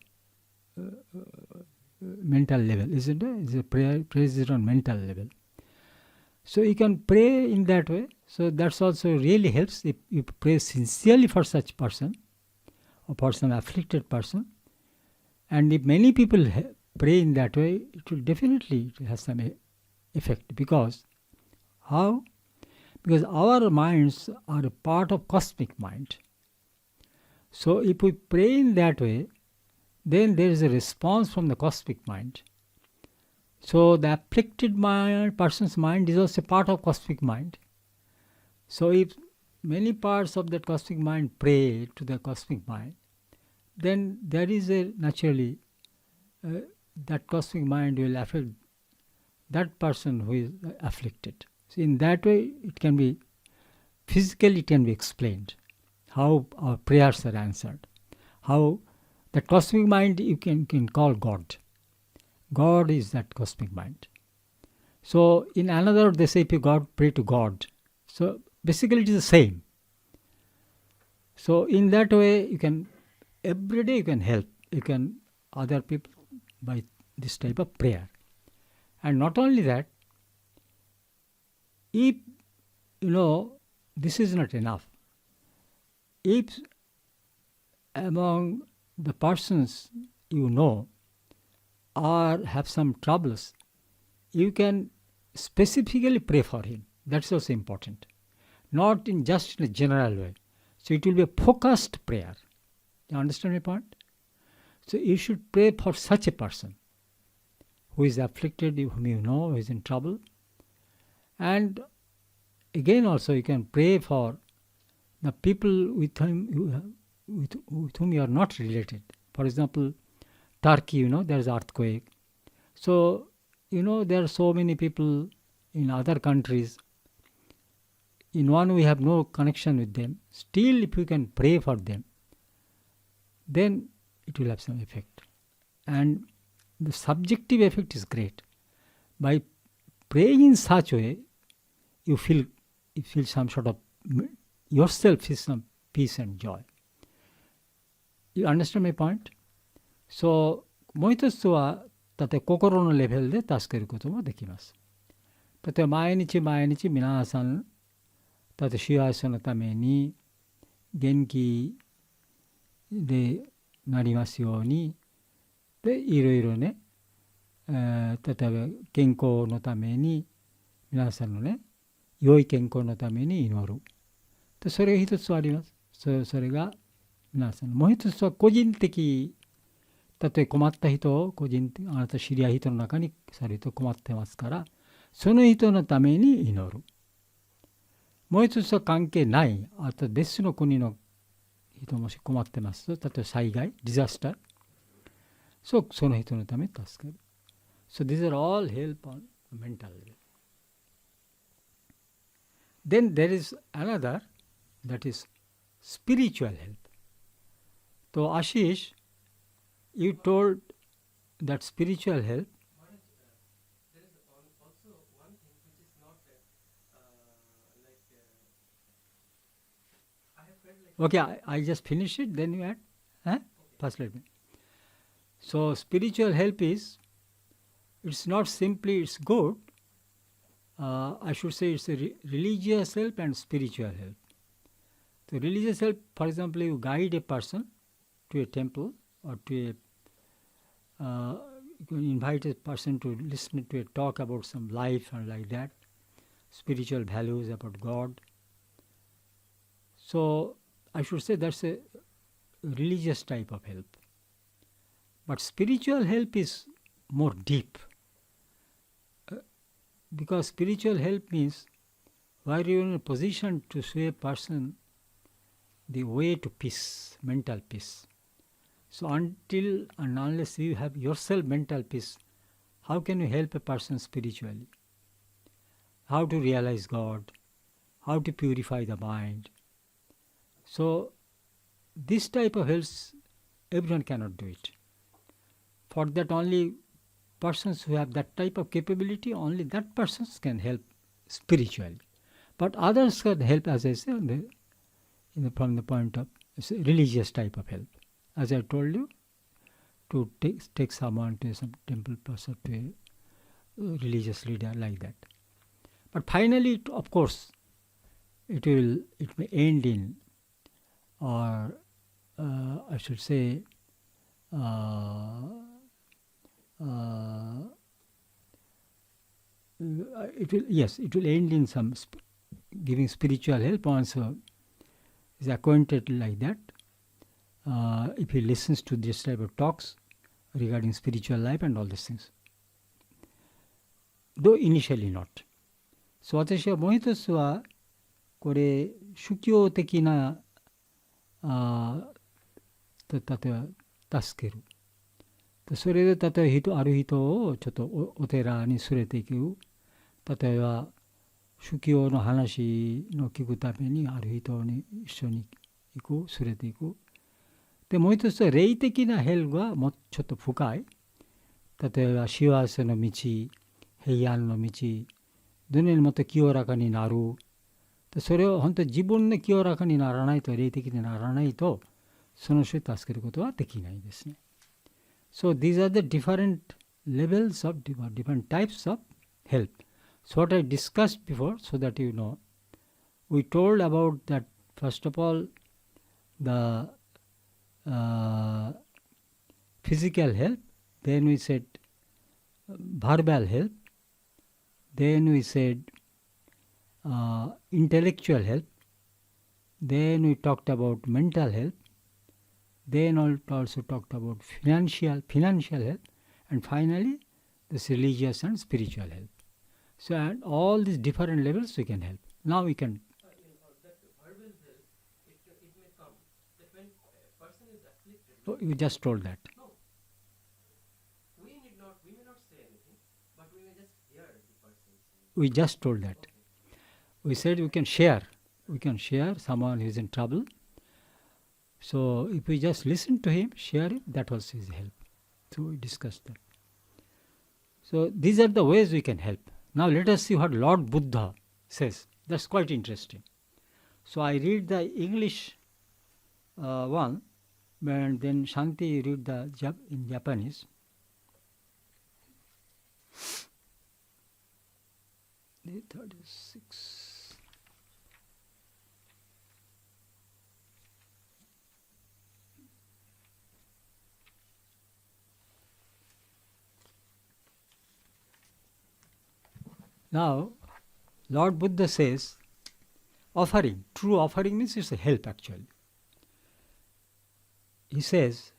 level, isn't it? It's a prayer is on mental level. So you can pray in that way. So that's also really helps if you pray sincerely for such person, or person afflicted person. And if many people pray in that way, it will definitely have some effect. Because how? Because our minds are a part of cosmic mind. So if we pray in that way, then there is a response from the cosmic mind. So the afflicted person's mind is also part of cosmic mind. So if many parts of that cosmic mind pray to the cosmic mind, then there is a naturally that cosmic mind will affect that person who is afflicted. So in that way, it can be physically it can be explained how our prayers are answered. How that cosmic mind you can call God. God is that cosmic mind. So in another they say if you pray to God. So basically it is the same. So in that way you can every day you can help. You can other people by this type of prayer. And not only that, if this is not enough. If among the persons or have some troubles, you can specifically pray for him. That's also important. Not in just in a general way. So it will be a focused prayer. You understand my point? So you should pray for such a person who is afflicted, whom who is in trouble. And again also you can pray for the people with whom you are not related. For example, Turkey, there is earthquake. So, there are so many people in other countries. In one we have no connection with them. Still, if you can pray for them, then it will have some effect. And the subjective effect is great. By praying in such way, you feel some sort of yourself is some peace and joy. You understand my point? So もう一つは例えば心のレベルで助けることもできます。例えば毎日皆さん例えば幸せのために元気でなりますようにでいろいろね、例えば健康のために皆さんのね良い健康のために祈る。でそれが一つあります。それが皆さんもう一つは個人的。例えば困った人をあなた知り合い人の中にそれと困ってますからその人のために祈る。もう一つは関係ないあと別の国の人もし困ってますと例えば災害ディザスターその人のために助ける。So these are all help on mental level. Then there is another that is spiritual help. So Ashish, you told that spiritual help. There is also one thing which is not I have felt like. Okay, I just finish it, then you add. Okay. First let me. So spiritual help is, it's not simply, it's good. I should say it's a religious help and spiritual help. So religious help, for example, you guide a person to a temple or to you can invite a person to listen to a talk about some life and like that, spiritual values about God. So I should say that's a religious type of help. But spiritual help is more deep. Because spiritual help means where you are in a position to say a person the way to peace, mental peace. So until and unless you have yourself mental peace, how can you help a person spiritually? How to realize God, how to purify the mind. So this type of help, everyone cannot do it. For that, only persons who have that type of capability, only that persons can help spiritually. But others can help, as I said, from the point of religious type of help. As I told you, to take someone to some temple person, to a religious leader, like that. But finally, of course, it may end in, or I should say, it will end in some giving spiritual help. Once is acquainted like that, if he listens to this type of talks regarding spiritual life and all these things, though initially not. So 私はもう一つはこれ宗教的な例えば助ける。それで例えばある人をちょっと お寺に連れていく。例えば宗教の話の聞くためにある人に一緒に行く、連れていく。でもう一つは霊的なヘルがもうちょっと深い。例えば幸せの道、平安の道、どのようにもっと清らかになる。それを本当に自分で清らかにならないと、霊的にならないと、その人を助けることはできないですね。So these are the different levels of different types of help. So what I discussed before, so that you know, we told about that first of all, the physical help, then we said verbal help, then we said intellectual help, then we talked about mental help, then also talked about financial help, and finally this religious and spiritual help. So at all these different levels we can help. Now we can. That verbal help, it may come that when a person is afflicted. Oh, you just told that. No. We may not say anything, but we may just hear the person. We just told that. Okay. We said we can share. We can share someone who is in trouble. So if we just listen to him, share it, that also is help. So we discussed that. So these are the ways we can help. Now let us see what Lord Buddha says. That's quite interesting. So I read the English one, and then Shanti read the in Japanese. The 36. Now, Lord Buddha says, offering, true offering means it's a help actually. He says,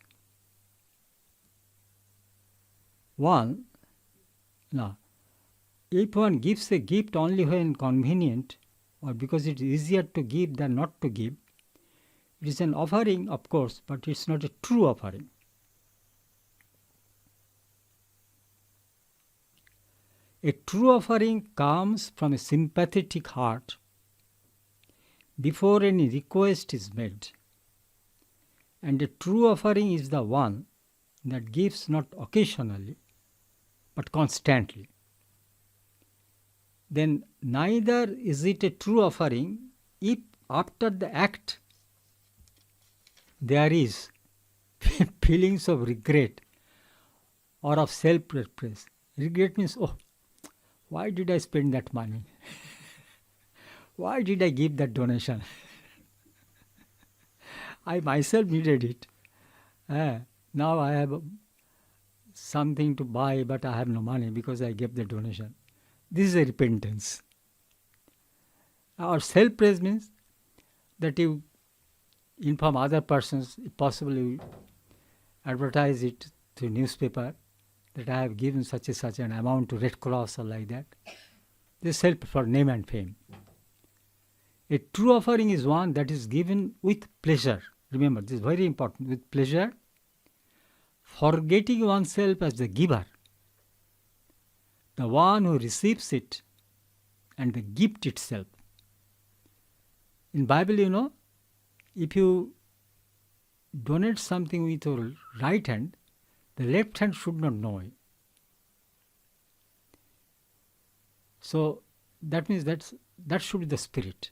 if one gives a gift only when convenient, or because it is easier to give than not to give, it is an offering, of course, but it's not a true offering. A true offering comes from a sympathetic heart before any request is made. And a true offering is the one that gives not occasionally, but constantly. Then neither is it a true offering if after the act there is feelings of regret or of self-repress. Regret means, oh, why did I spend that money? Why did I give that donation? I myself needed it. Now I have something to buy, but I have no money because I gave the donation. This is a repentance. Or self-praise means that you inform other persons, if possible you advertise it through newspaper, that I have given such an amount to Red Cross or like that. This help for name and fame. A true offering is one that is given with pleasure. Remember, this is very important, with pleasure, forgetting oneself as the giver, the one who receives it, and the gift itself. In Bible, if you donate something with your right hand, the left hand should not know it. So that means that should be the spirit.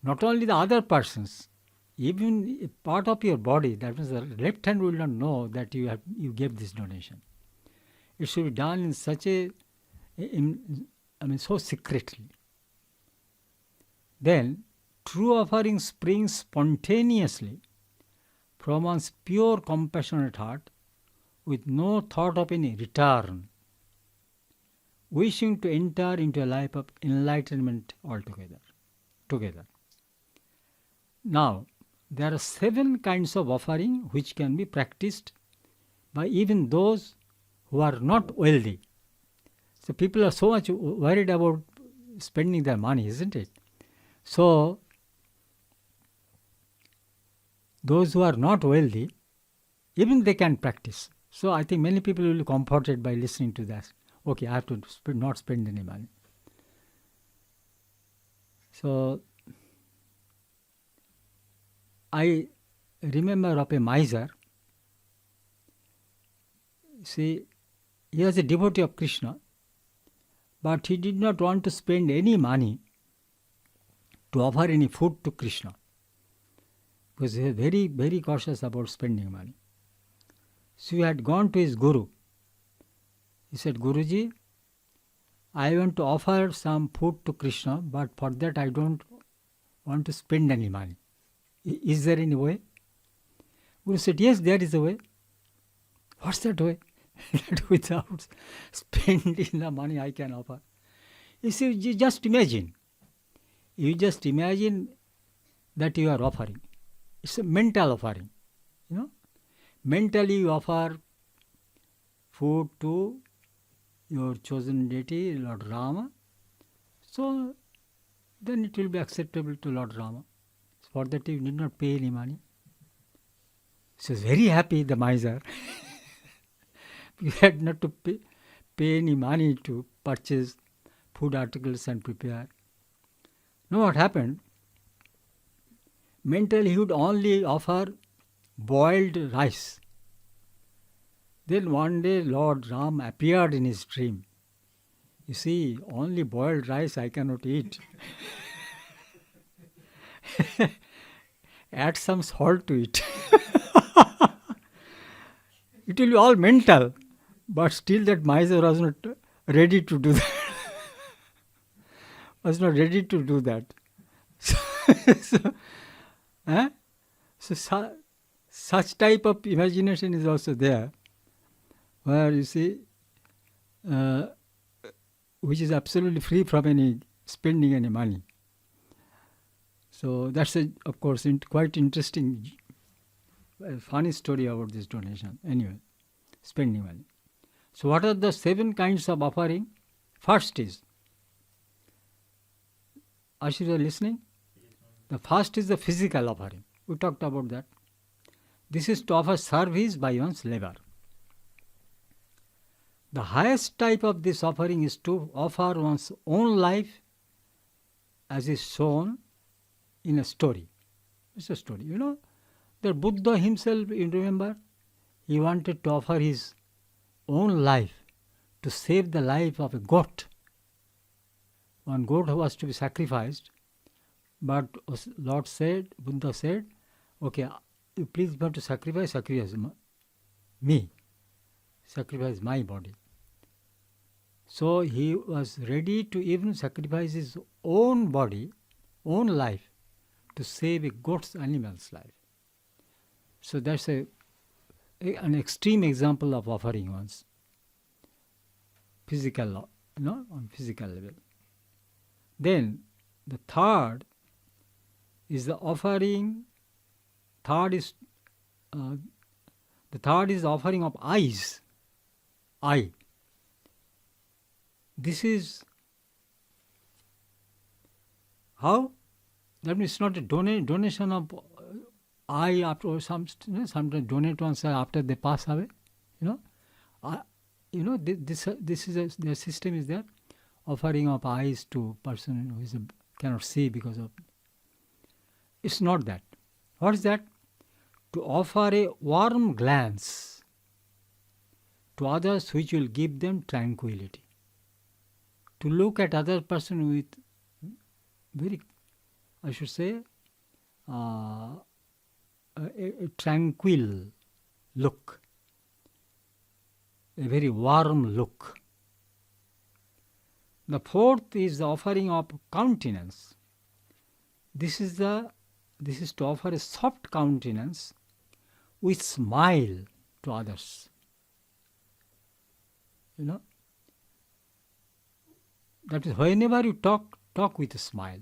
Not only the other persons, even a part of your body, that means the left hand will not know that you gave this donation. It should be done in such so secretly. Then, true offering springs spontaneously from one's pure compassionate heart, with no thought of any return, wishing to enter into a life of enlightenment altogether. Now, there are 7 kinds of offering which can be practiced by even those who are not wealthy. So people are so much worried about spending their money, isn't it? So those who are not wealthy, even they can practice. So I think many people will be comforted by listening to that. Okay, I have to not spend any money. So I remember of a miser. See, he was a devotee of Krishna, but he did not want to spend any money to offer any food to Krishna, because he was very, very cautious about spending money. So he had gone to his guru. He said, Guruji, I want to offer some food to Krishna, but for that I don't want to spend any money. Is there any way? Guru said, yes, there is a way. What's that way? That without spending the money I can offer. You see, you just imagine. You just imagine that you are offering. It's a mental offering. Mentally you offer food to your chosen deity, Lord Rama. So then it will be acceptable to Lord Rama. For that you need not pay any money. So he was very happy, the miser. You had not to pay any money to purchase food articles and prepare. Now what happened? Mentally he would only offer boiled rice. Then one day Lord Ram appeared in his dream. You see, only boiled rice I cannot eat. Add some salt to it. It will be all mental, but still that miser was not ready to do that. Was not ready to do that. So such type of imagination is also there, where you see, which is absolutely free from any spending any money. So that's of course quite interesting, funny story about this donation. Anyway, spending money. So what are the 7 kinds of offering? First is, Ashish, are listening? The first is the physical offering. We talked about that. This is to offer service by one's labor. The highest type of this offering is to offer one's own life, as is shown in a story. It's a story. The Buddha himself, you remember, he wanted to offer his own life to save the life of a goat. One goat was to be sacrificed, but Buddha said, okay, you please want to sacrifice me, sacrifice my body. So he was ready to even sacrifice his own body, own life, to save a goat's animal's life. So that's an extreme example of offering one's physical, on physical level. Then the third is the offering. The third is the offering of eyes. Eye. This is how That means it's not a donation of eye after sometimes donate one's eye after they pass away. This is the system is there, offering of eyes to person who is cannot see because of. It's not that. What is that? To offer a warm glance to others which will give them tranquility. To look at other person with very, I should say, a tranquil look, a very warm look. The fourth is the offering of countenance. This is to offer a soft countenance with smile to others. That is, whenever you talk with a smile.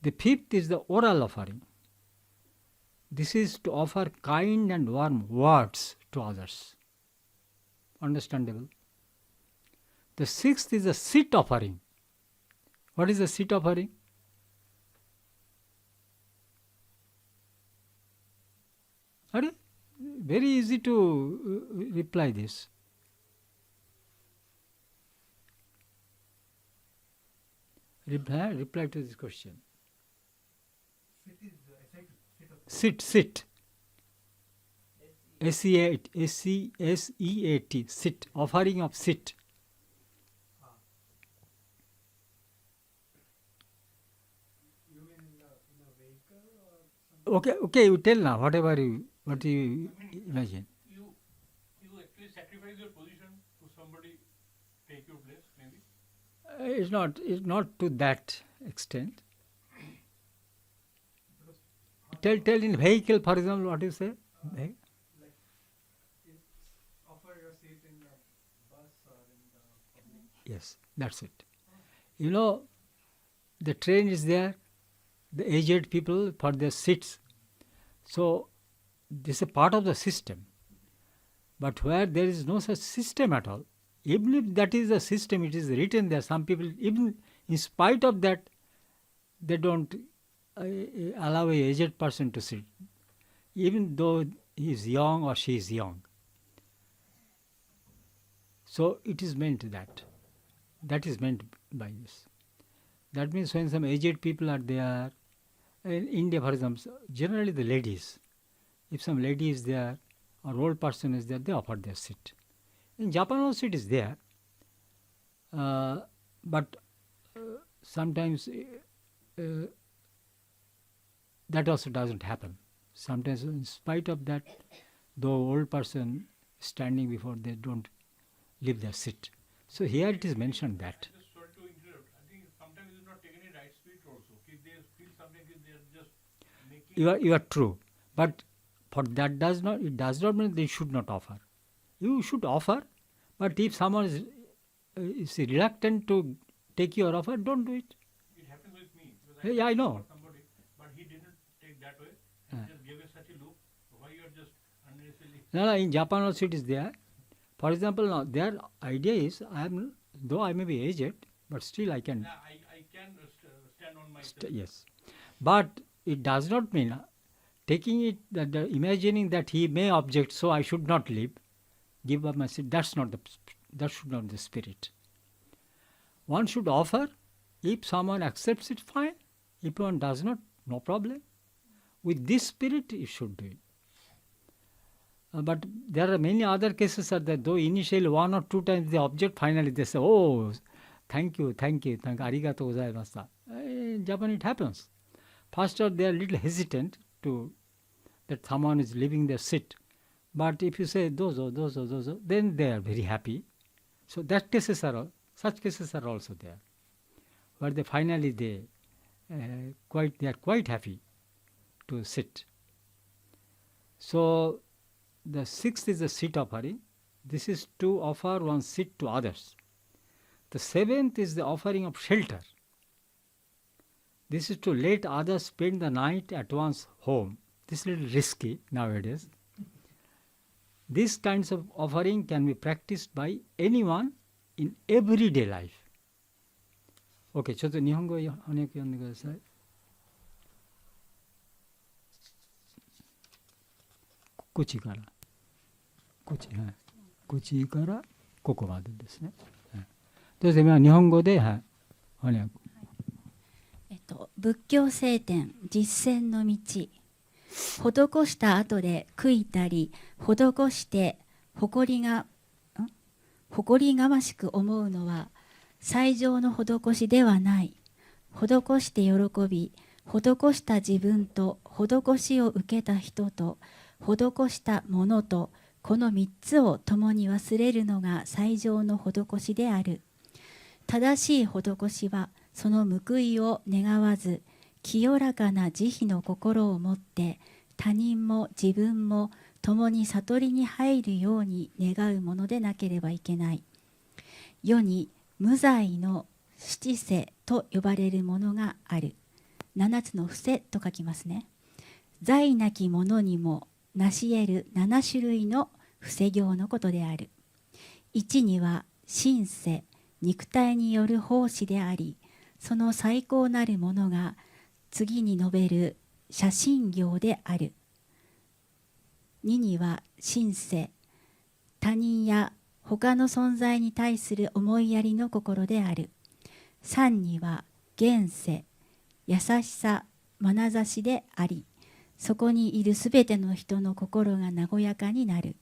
The fifth is the oral offering. This is to offer kind and warm words to others. Understandable? The sixth is the sit offering. What is the sit offering? Very easy to reply this. Reply to this question. Sit. S-E-A-T. Sit. Offering of sit. You mean in a vehicle or something? Okay, you tell now, what you imagine. You actually sacrifice your position to somebody take your place, maybe? It's not to that extent. Tell in vehicle, for example, what you say? Like offer your seat in the bus or in the public. Yes, that's it. The train is there, the aged people for their seats. So this is a part of the system. But where there is no such system at all, even if that is a system, it is written there, some people, even in spite of that, they don't allow a aged person to sit, even though he is young or she is young. So it is meant that is meant by this. That means when some aged people are there, in India for example, generally the ladies, if some lady is there or old person is there, they offer their seat. In Japan also it is there, but sometimes that also doesn't happen. Sometimes in spite of that, the old person standing before, they don't leave their seat. So here it is mentioned that. Just sorry to interrupt. I think sometimes it is not taken in right spirit also. If they feel something, they are just making... You are true. But for that it does not mean they should not offer. You should offer, but if someone is reluctant to take your offer, don't do it. It happens with me. Because Yeah, I know. Somebody, but he didn't take that way. He just gave us such a look. Why you are just unnecessarily... No, in Japan also it is there. For example, now their idea is, though I may be aged, but still I can... I can stand on myself. Yes. But it does not mean taking it, imagining that he may object, so I should not leave, give up my seat. That should not be the spirit. One should offer. If someone accepts it, fine. If one does not, no problem. With this spirit, you should do it. But there are many other cases that though initially 1 or 2 times they object, finally they say, oh, thank you, arigato gozaimashita. In Japan it happens. First they are little hesitant that someone is leaving their seat. But if you say dozo, then they are very happy. So such cases are also there, where they finally they are quite happy to sit. So the sixth is the seat offering. This is to offer one seat to others. The seventh is the offering of shelter. This is to let others spend the night at one's home. This is a little risky nowadays. These kinds of offering can be practiced by anyone in everyday life. OK、ちょっと日本語翻訳読んでください。口から。口からここまでですね。そして今日本語で、翻訳。仏教聖典実践の道。施した後で悔いたり、施して誇りがましく思うのは最上の施しではない。施して喜び、施した自分と施しを受けた人と施したものと、この3つを共に忘れるのが最上の施しである。正しい施しはその報いを願わず、清らかな慈悲の心を持って他人も自分も共に悟りに入るように願うものでなければいけない。世に無罪の七世と呼ばれるものがある。7つの伏せと書きますね。罪なき者にも成し得る7種類の伏せ行のことである。1には神世、肉体による奉仕であり、その最高なるものが次に述べる写真行である。2には神世、他人や他の存在に対する思いやりの心である。3には現世、優しさ、眼差しであり、そこにいるすべての人の心が和やかになる。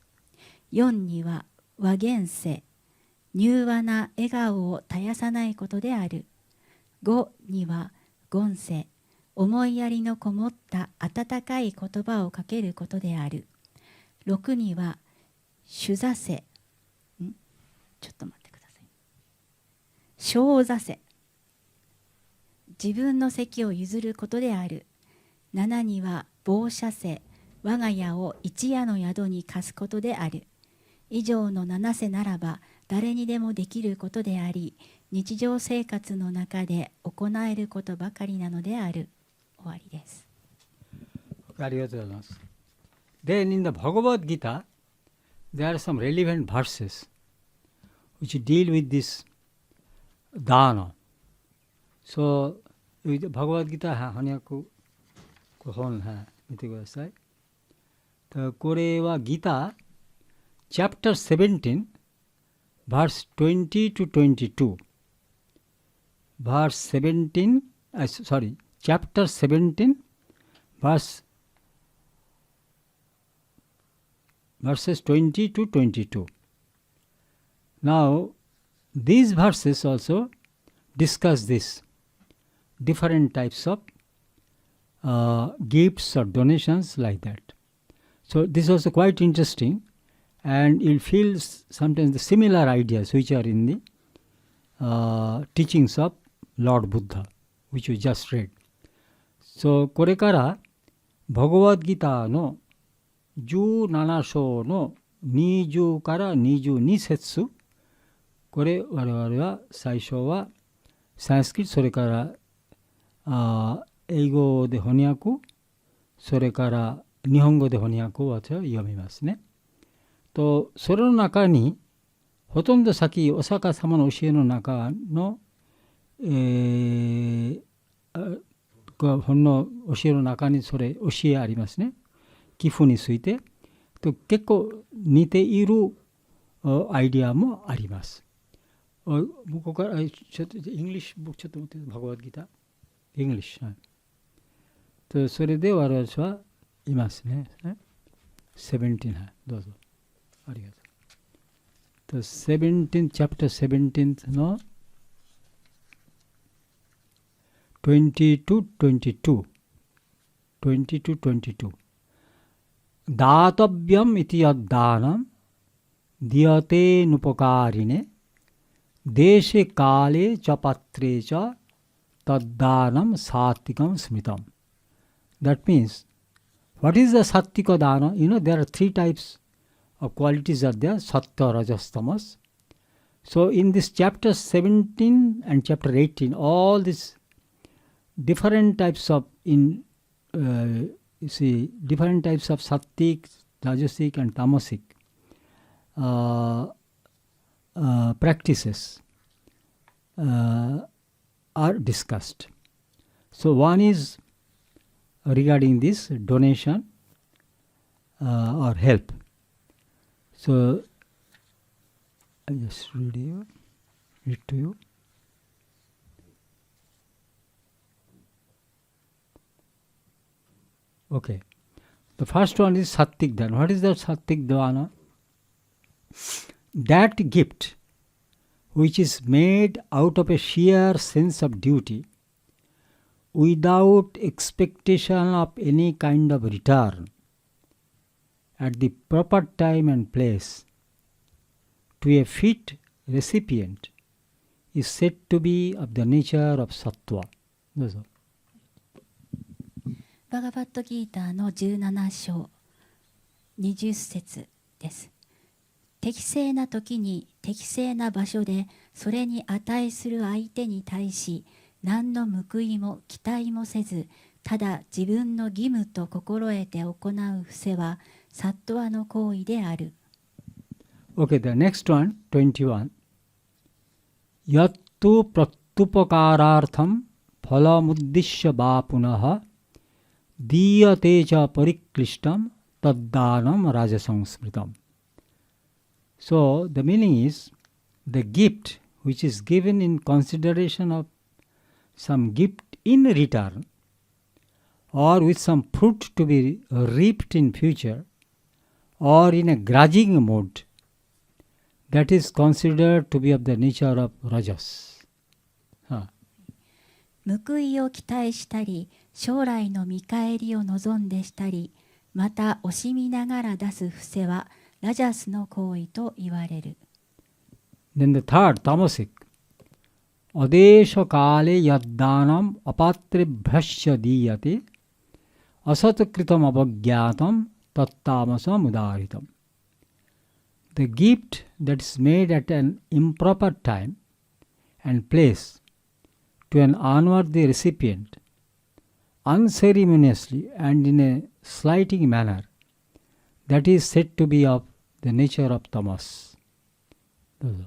4には和現世、柔和な笑顔を絶やさないことである。5には言世、思いやりのこもった温かい言葉をかけることである。6には主座世、ちょっと待ってください。小座世、自分の席を譲ることである。7には傍社世、我が家を一夜の宿に貸すことである。以上の7世ならば誰にでもできることであり、日常生活の中で行えることばかりなのである。終わりです。ありがとうございます。Then in the Bhagavad Gita, there are some relevant verses which deal with this dana. So, Bhagavad Gita 翻訳本見てください。これはギター Chapter 17 verse 20 to 22 verse 17 Chapter 17 verses 20 to 22. Now these verses also discuss this different types of gifts or donations like that. So this is also quite interesting, and you'll feel sometimes the similar ideas which are in the teachings of Lord Buddha, which we just read. So これからバガバッドギターの17章の20から22節、これ我々は最初はサンスクリット、それから英語で翻訳、それから日本語で翻訳を私は読みますね。とそれの中にほとんど先お釈迦様の教えの中の、本の教えの中にそれ教えありますね。寄付についてと結構似ているアイディアもあります。ここからちょっとイングリッシュ僕ちょっと持ってバガバッドギターイングリッシュ、とそれで我々はいますね。17、どうぞ。ありがとう。17 chapter 17の20 to 22 20 to 22 दातव्यम इति यद्दानं दीयते नुपकारिणे देशे काले च पत्रे च तद्दानं सात्विकं स्मृतम्. That means, what is the sattvika dana? You know, there are 3 types of qualities are there, sattva, rajas, tamas. So in this chapter 17 and chapter 18, all these different types of different types of sattvic, rajasic and tamasic practices are discussed. So one is regarding this donation or help. So I just read to you. Okay. The first one is Sattik Dana. What is that Sattik Dana? That gift which is made out of a sheer sense of duty without expectation of any kind of return at the proper time and place to a fit recipient is said to be of the nature of Sattva. どうぞ。バガバットギーターの17章20節です。適正な時に適正な場所でそれに値する相手に対し何の報いも期待もせず、ただ自分の義務と心得て行う伏せはサットワの行為である。Okay, the next one, 21. Yattu pratyupakarartham phalamuddishya va punaha diyate cha pariklishtam taddanam rajasamsmritam. So the meaning is the gift which is given in consideration of some gift in return or with some fruit to be reaped in future or in a grudging mood, that is considered to be of the nature of rajas. 報いを期待したり、将来の見返りを望んでしたり、また惜しみながら出す伏せはラジャスの行為と言われる。Then the third, tamasic. Adesha kale yaddanam apatrebhyasya diyate asatkritam abhagyatam tattamasam udaritam. The gift that is made at an improper time and place to an unworthy recipient, unceremoniously and in a slighting manner, that is said to be of the nature of tamas. どうぞ。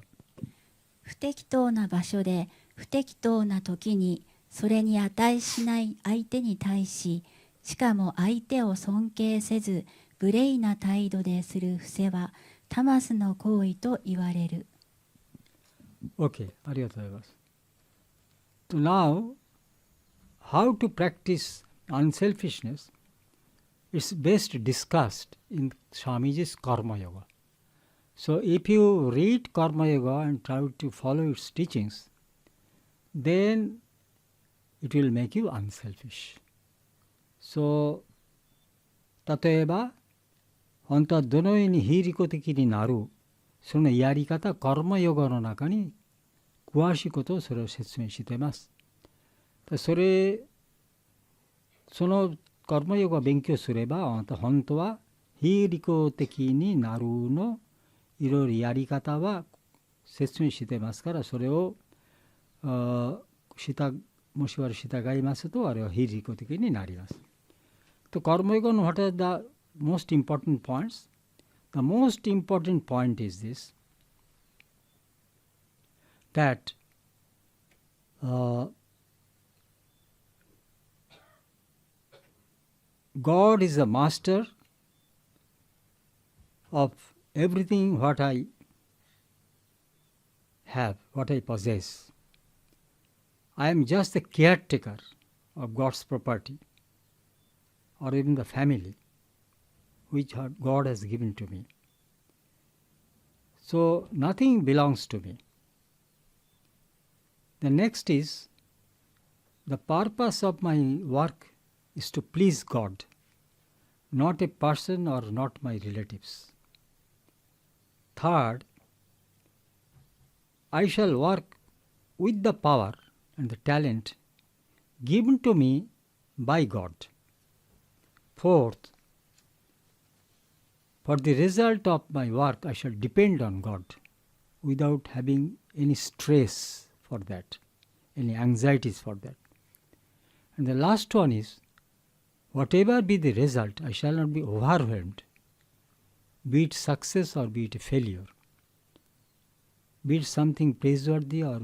不適当な場所で不適当な時にそれに値しない相手に対し、しかも相手を尊敬せず無礼な態度でする伏せはタマスの行為と言われる。Okay, ありがとうございます。So now, how to practice unselfishness is best discussed in Swamiji's Karma Yoga. So if you read Karma Yoga and try to follow its teachings, then it will make you unselfish. So, 例えば、本当はどのように非利己的になる、そのやり方、カルマヨガの中に詳しいことをそれを説明しています。そのカルマヨガを勉強すれば、あなた本当は非利己的になるのいろいろやり方は説明していますから、それをもし我々従いますと、あれは非利己的になります。とカルマヨガの what are the most important points? The most important point is this, that God is the master of everything what I have, what I possess. I am just the caretaker of God's property or even the family which God has given to me. So nothing belongs to me. The next is, the purpose of my work is to please God, not a person or not my relatives. Third, I shall work with the power and the talent given to me by God. Fourth, for the result of my work I shall depend on God without having any stress for that, any anxieties for that. And the last one is, whatever be the result, I shall not be overwhelmed, be it success or be it a failure, be it something praiseworthy or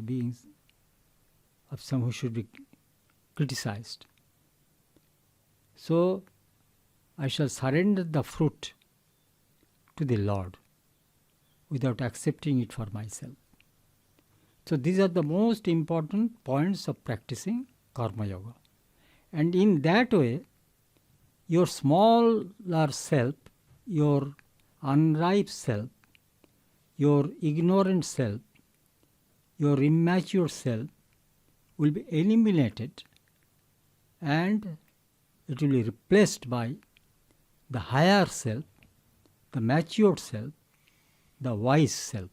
of some who should be criticized. So I shall surrender the fruit to the Lord without accepting it for myself. So these are the most important points of practicing Karma Yoga. And in that way, your smaller self, your unripe self, your ignorant self, your immature self will be eliminated, and it will be replaced by the higher self, the matured self, the wise self.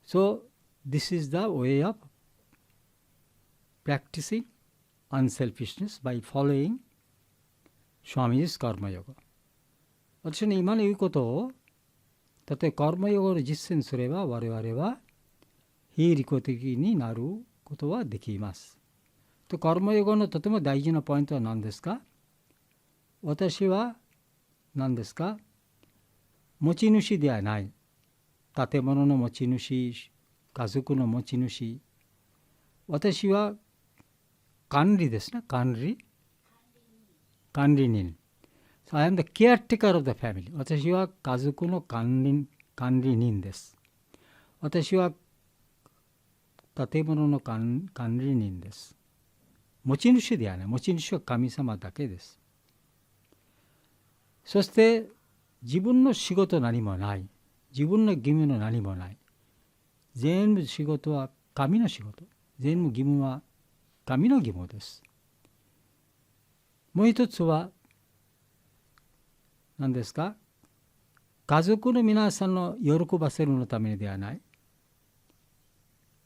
So this is the way of practicing unselfishness by following Swamiji's Karma Yoga. 私の今の言うことを、たとえカルマヨガを実践すれば、我々は非利己的になることはできます。とカルマヨガのとても大事なポイントは何ですか？私は何ですか？持ち主ではない。建物の持ち主、家族の持ち主。私は管理ですね。管理人。So I am the caretaker of the family. 私は家族の管理人です。私は建物の管理人です。持ち主ではない。持ち主は神様だけです。そして自分の仕事何もない。自分の義務の何もない。全部仕事は神の仕事。全部義務は神の義務です。もう一つは何ですか？家族の皆さんの喜ばせるのためではない。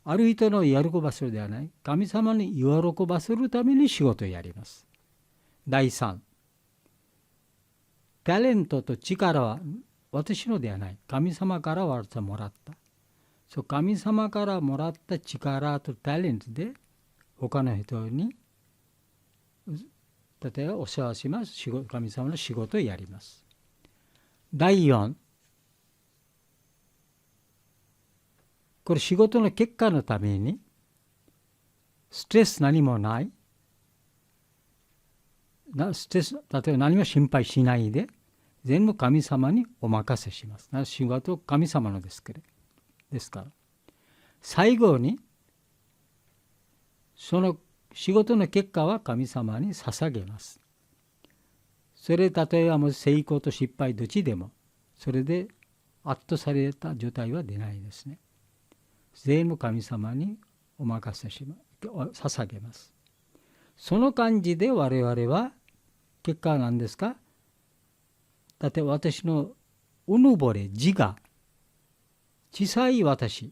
ある人の喜ばせるではない。神様に喜ばせるために仕事をやります。第3、タレントと力は私のではない。神様から私はもらった。そう、神様からもらった力とタレントで他の人に例えばお世話します。神様の仕事をやります。第4、これ仕事の結果のためにストレス何もない。ストレス、例えば何も心配しないで全部神様にお任せします。仕事は神様のですから。最後にその仕事の結果は神様に捧げます。それ例えばもう成功と失敗どっちでもそれで圧倒された状態は出ないですね。全部神様にお任せします。捧げます。その感じで我々は結果は何ですか？だって私のうぬぼれ、自我、小さい私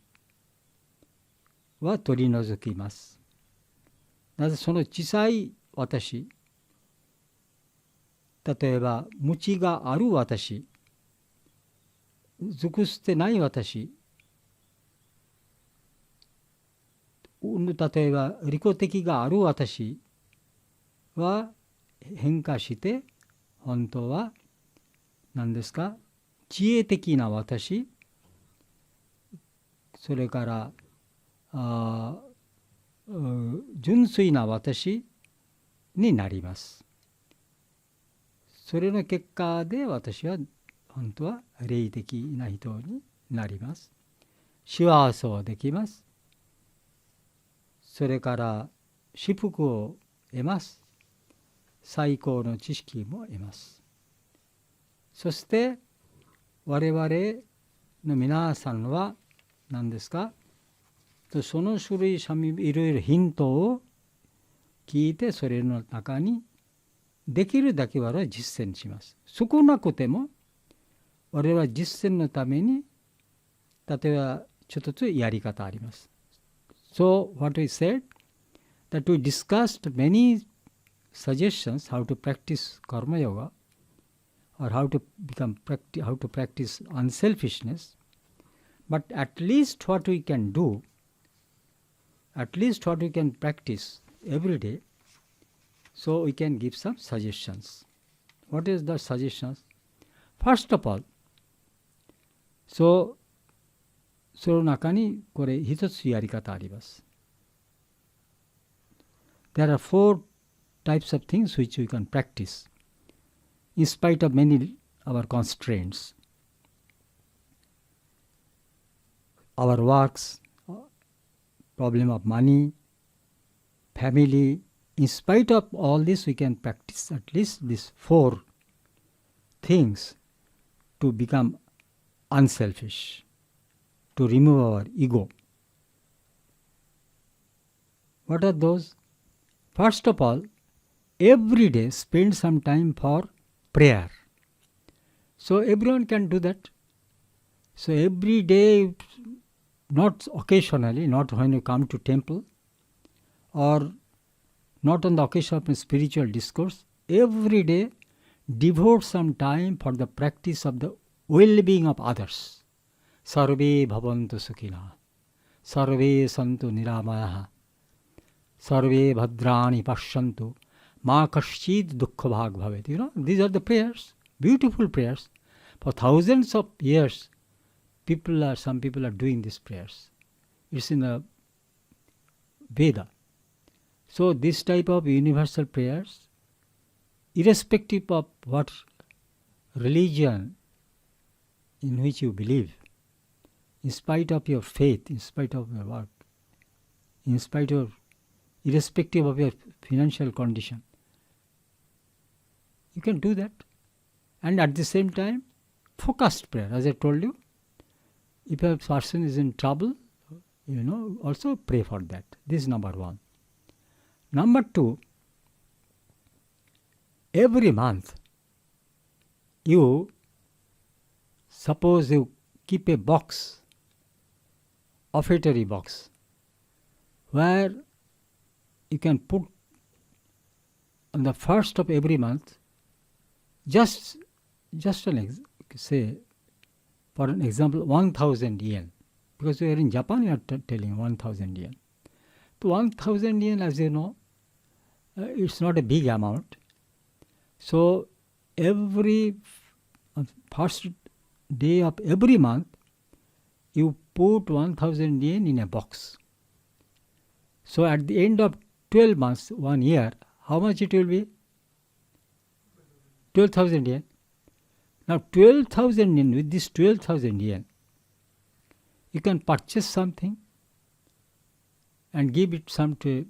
は取り除きます。なぜその小さい私、例えば無知がある私、尽くしてない私、例えば利己的がある私は変化して本当は何ですか？知恵的な私、それから純粋な私になります。それの結果で私は本当は霊的な人になります。幸せをできます。それから祝福を得ます。最高の知識も得ます。そして我々の皆さんは何ですか？その種類いろいろヒントを聞いてそれの中にできるだけ我々は実践します。少なくても我々は実践のために例えばちょっとずつやり方あります。So what we said that we discussed many suggestions how to practice karma yoga or how to practice unselfishness, but at least what we can do, at least what we can practice every day, so we can give some suggestions. What is the suggestions? First of all, so その中にこれ一つやり方あります。There are 4 types of things which we can practice in spite of many our constraints. Our works, problem of money, family. In spite of all this, we can practice at least these 4 things to become unselfish, to remove our ego. What are those? First of all, every day spend some time for prayer. So everyone can do that. So every day, not occasionally, not when you come to temple, or not on the occasion of a spiritual discourse, every day devote some time for the practice of the well-being of others. Sarve bhavantu sukhina, sarve santu niramayaha, sarve bhadrani pashyantu, ma kaschid dukkha bhag bhavet. You know, these are the prayers, beautiful prayers. For thousands of years, some people are doing these prayers. It's in the Veda. So this type of universal prayers, irrespective of what religion in which you believe, in spite of your faith, in spite of your work, irrespective of your financial condition, you can do that. And at the same time, focused prayer, as I told you, if a person is in trouble, also pray for that. This is number 1. Number 2, every month, suppose you keep a box, offertory box, where you can put on the first of every month, just say, for an example, 1,000 yen. Because we are in Japan, you are telling 1,000 yen. So 1,000 yen, as you know, it's not a big amount. So every first day of every month, you put 1,000 yen in a box. So at the end of 12 months, 1 year, how much it will be? 12,000 yen. Now 12,000 yen, with this 12,000 yen, you can purchase something and give it some to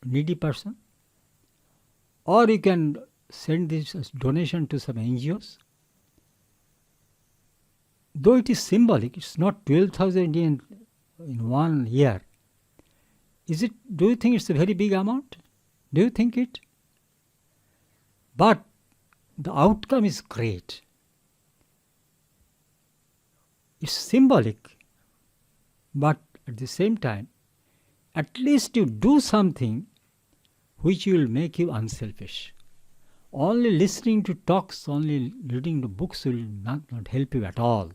a needy person, or you can send this as donation to some NGOs. Though it is symbolic, it's not 12,000 yen in 1 year. Do you think it's a very big amount? Do you think it? But the outcome is great. It's symbolic, but at the same time, at least you do something which will make you unselfish. Only listening to talks, only reading the books will not help you at all.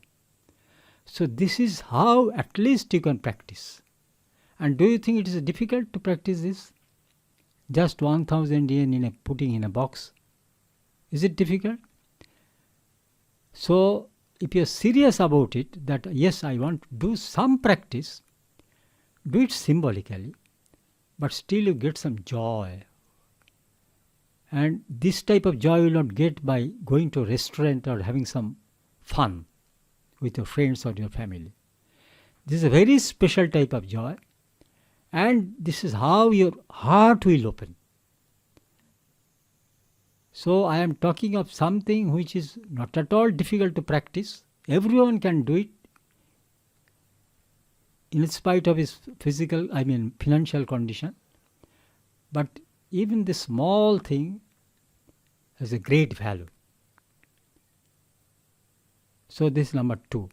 So this is how at least you can practice. And do you think it is difficult to practice this? Just 1,000 yen putting in a box. Is it difficult? So if you are serious about it, that yes, I want to do some practice, do it symbolically, but still you get some joy. And this type of joy you will not get by going to a restaurant or having some fun with your friends or your family. This is a very special type of joy, and this is how your heart will open. So I am talking of something which is not at all difficult to practice. Everyone can do it in spite of his financial condition. But even the small thing has a great value. So this is number 2.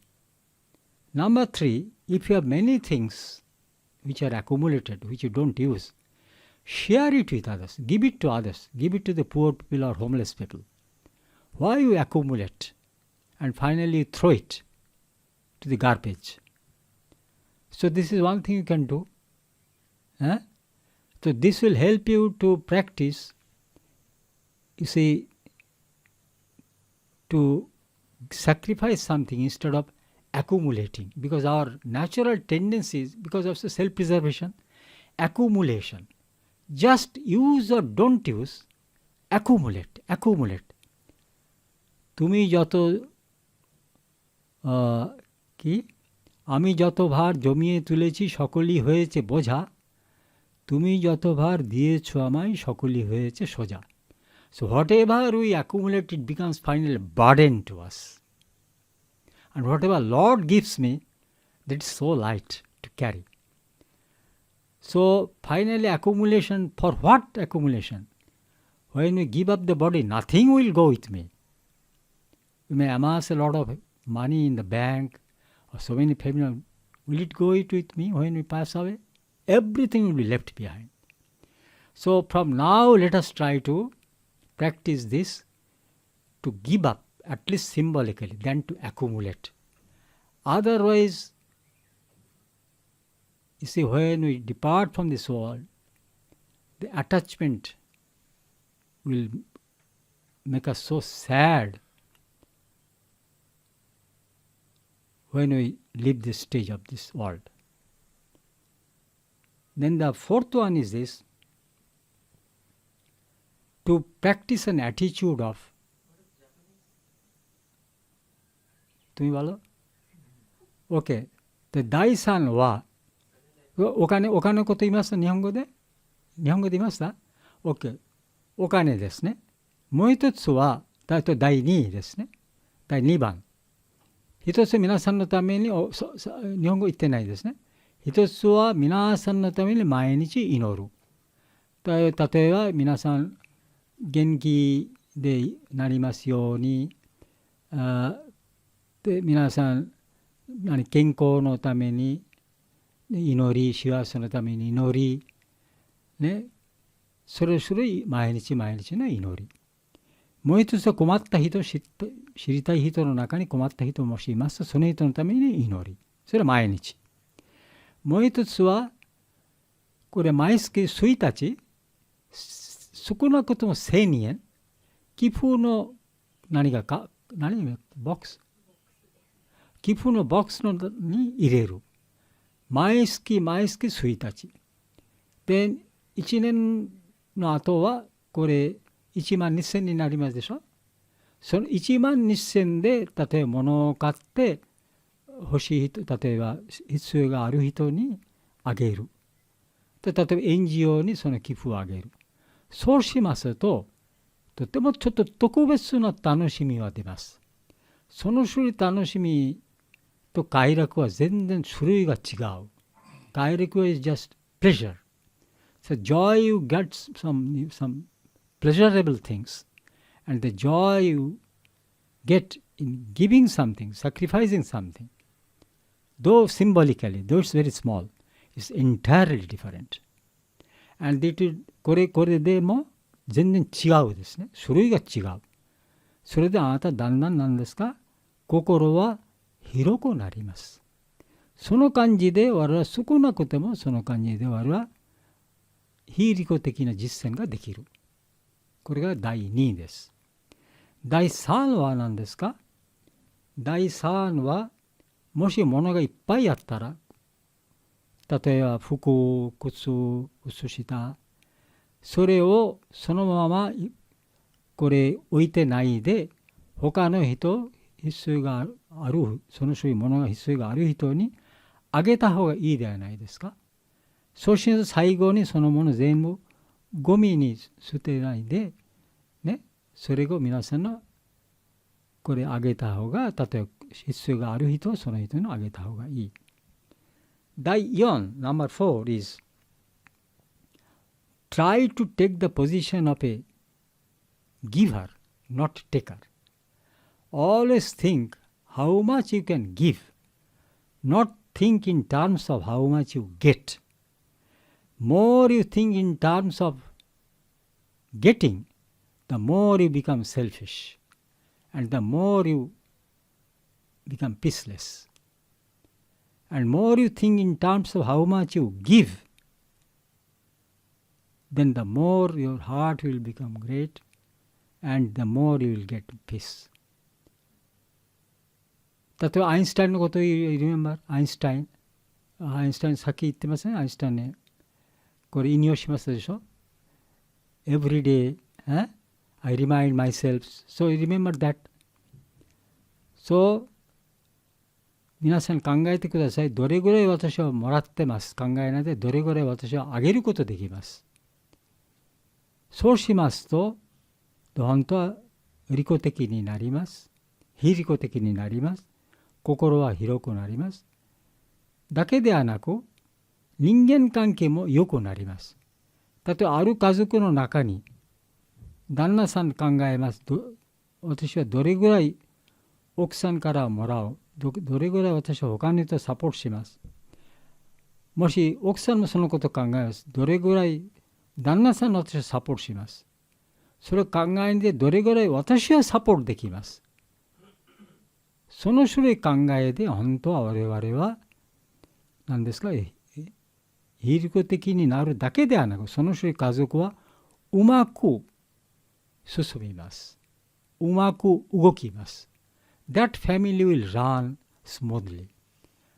Number 3, if you have many things which are accumulated, which you don't use, share it with others, give it to others, give it to the poor people or homeless people. Why you accumulate and finally throw it to the garbage? So this is one thing you can do. So this will help you to practice, to sacrifice something instead of accumulating, because our natural tendency is, because of self-preservation, accumulation. Just use or don't use, accumulate. তুমি যত কি আমি যত ভার জমিয়ে তুলেছি সকলই হয়েছে বোঝা, তুমি যত ভার দিয়েছ আমায় সকলই হয়েছে সোজা. So whatever we accumulate, it becomes finally a burden to us. And whatever Lord gives me, that is so light to carry. So finally accumulation, for what accumulation? When we give up the body, nothing will go with me. We may amass a lot of money in the bank, or so many family. Will it go with me when we pass away? Everything will be left behind. So from now, let us try to practice this, to give up, at least symbolically, than to accumulate. Otherwise, you see, when we depart from this world, the attachment will make us so sad when we leave this stage of this world. Then the fourth one is this, to practice an attitude of, তুমি বলো? Okay. The 第3は、お金のこと言いました？日本語で言いました？ OK。お金ですね。もう一つは、第2ですね。第2番。一つ皆さんのために、日本語言ってないですね。一つは皆さんのために毎日祈る。例えば皆さん元気でなりますように、で皆さん健康のために祈り、幸せのために祈り、ね、それぞれ毎日の祈り。もう一つは困った人、知りたい人の中に困った人もしいますと、その人のために祈り。それは毎日。もう一つは、これ毎月1日、少なくとも1000円、寄付のボックス、寄付のボックスに入れる。毎月1日。で、1年の後は、これ1万2000になりますでしょ。その1万2000で、例えば物を買って欲しい人、例えば必要がある人にあげる。で、例えば NGO にその寄付をあげる。そうしますと、とてもちょっと特別な楽しみが出ます。その種類楽しみと快楽は全然種類が違う。快楽は just pleasure. So joy, you get some pleasurable things, and the joy you get in giving something, sacrificing something, though symbolically, though it's very small, is entirely different. Andこれでも全然違うですね。種類が違う。それであなただんだんなんですか、心は広くなります。その感じで我々は少なくてもその感じで我々は非利己的な実践ができる。これが第2です。第3は何ですか？第3は、もし物がいっぱいあったら、例えば服、靴、靴下、それをそのままこれ置いてないで、他の人、必要がある、その種類物が必要がある人にあげた方がいいではないですか。そうしないと最後にそのもの全部ゴミに捨てないで、ね、それを皆さんのこれあげた方が、例えば必要がある人はその人にあげた方がいい。第4、number 4 is try to take the position of a giver, not taker. Always think how much you can give, not think in terms of how much you get. More you think in terms of getting, the more you become selfish, and the more you become peaceless. And more you think in terms of how much you give, then the more your heart will become great, and the more you will get peace. 例えばアインシュタインのことをリメンバー、アインシュタインさっき言ってますね、アインシュタインね。これ引用しますでしょ。Every day, I remind myself, so remember that. So, 皆さん考えてください。どれぐらい私はもらってます。考えないで、どれぐらい私はあげることできます。そうしますと、本当は利己的になります。非利己的になります。心は広くなります。だけではなく、人間関係も良くなります。例えばある家族の中に、旦那さん考えます。私はどれぐらい奥さんからもらう。どれぐらい私は他の人をサポートします。もし奥さんもそのことを考えます。どれぐらい旦那さんの私はサポートします。それを考えてどれぐらい私はサポートできます。その種類考えで本当は我々は何ですか、非利己的になるだけではなく、その種類家族はうまく進みます。うまく動きます。That family will run smoothly.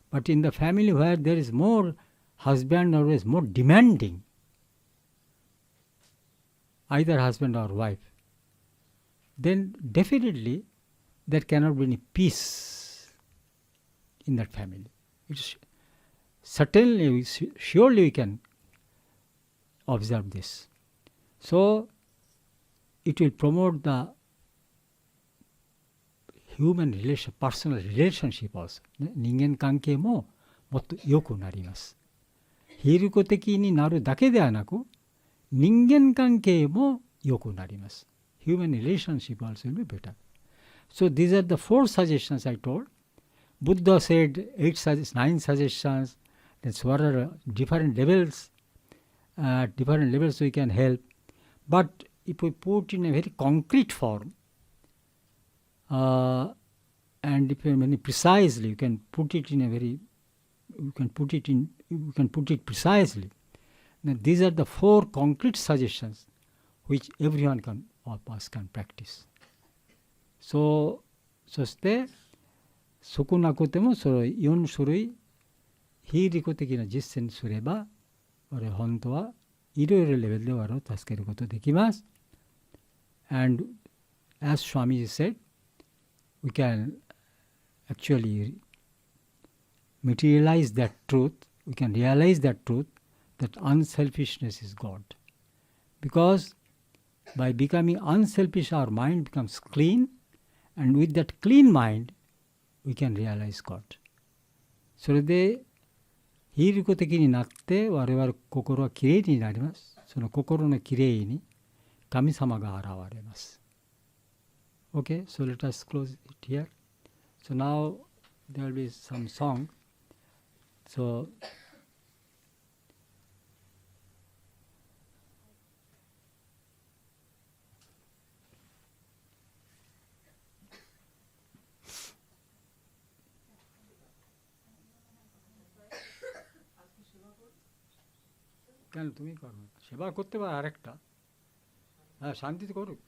But in the family where there is more husband or is more demanding, either husband or wife, then definitely there cannot be any peace in that family. It's certainly, surely we can observe this. So, it will promote the human relation, personal relationship also. 人間関係ももっと良くなります。非利己的になるだけではなく、人間関係も良くなります。Human relationship also will be better. So these are the 4 suggestions I told. Buddha said 9 suggestions. That's what are different levels. Different levels we can help. But if we put in a very concrete form, and if you very precisely, you can put it in a very, you can put it precisely. Then these are the 4 concrete suggestions which everyone of us can practice. So, そして少なくてもその4種類非利己的な実践すれば、我々本当はいろいろレベルで我々を助けることができます。And as Swamiji said, we can actually materialize that truth, we can realize that truth, that unselfishness is God. Because by becoming unselfish, our mind becomes clean, and with that clean mind, we can realize God. それで非利己的になって我々心はきれいになります。その心のきれいに神様が現れます。Okay, so let us close it here. So now there will be some song. So কেন তুমি করো সেবা করতে পারো আরেকটা হ্যাঁ শান্তিতে করুক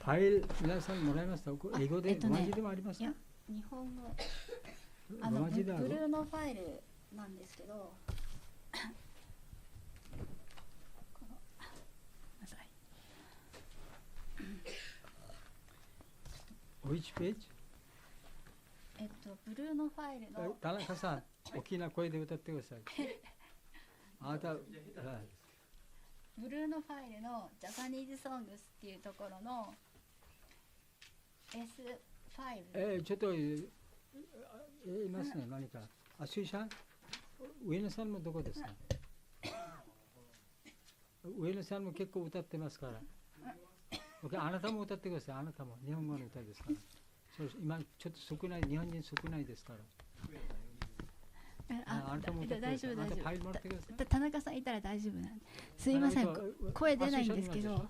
ファイル皆さんもらいました。英語で、ロマ字でもありますか？日本語ロマ字である。ブルーのファイルなんですけどWhich page? ブルーのファイルの田中さん、大きな声で歌ってください。あなた、ブルーのファイルのジャパニーズソングスっていうところの S5。ちょっといますね、何か。あ、スイさん、上野さんもどこですか？上野さんも結構歌ってますから。あなたも歌ってください。あなたも日本語の歌ですから。今ちょっと少ない、日本人少ないですから。あなたも歌ってください。大丈夫、大丈ファイルもらってください。夫。田中さんいたら大丈夫なんで。すいません、声出ないんですけど。は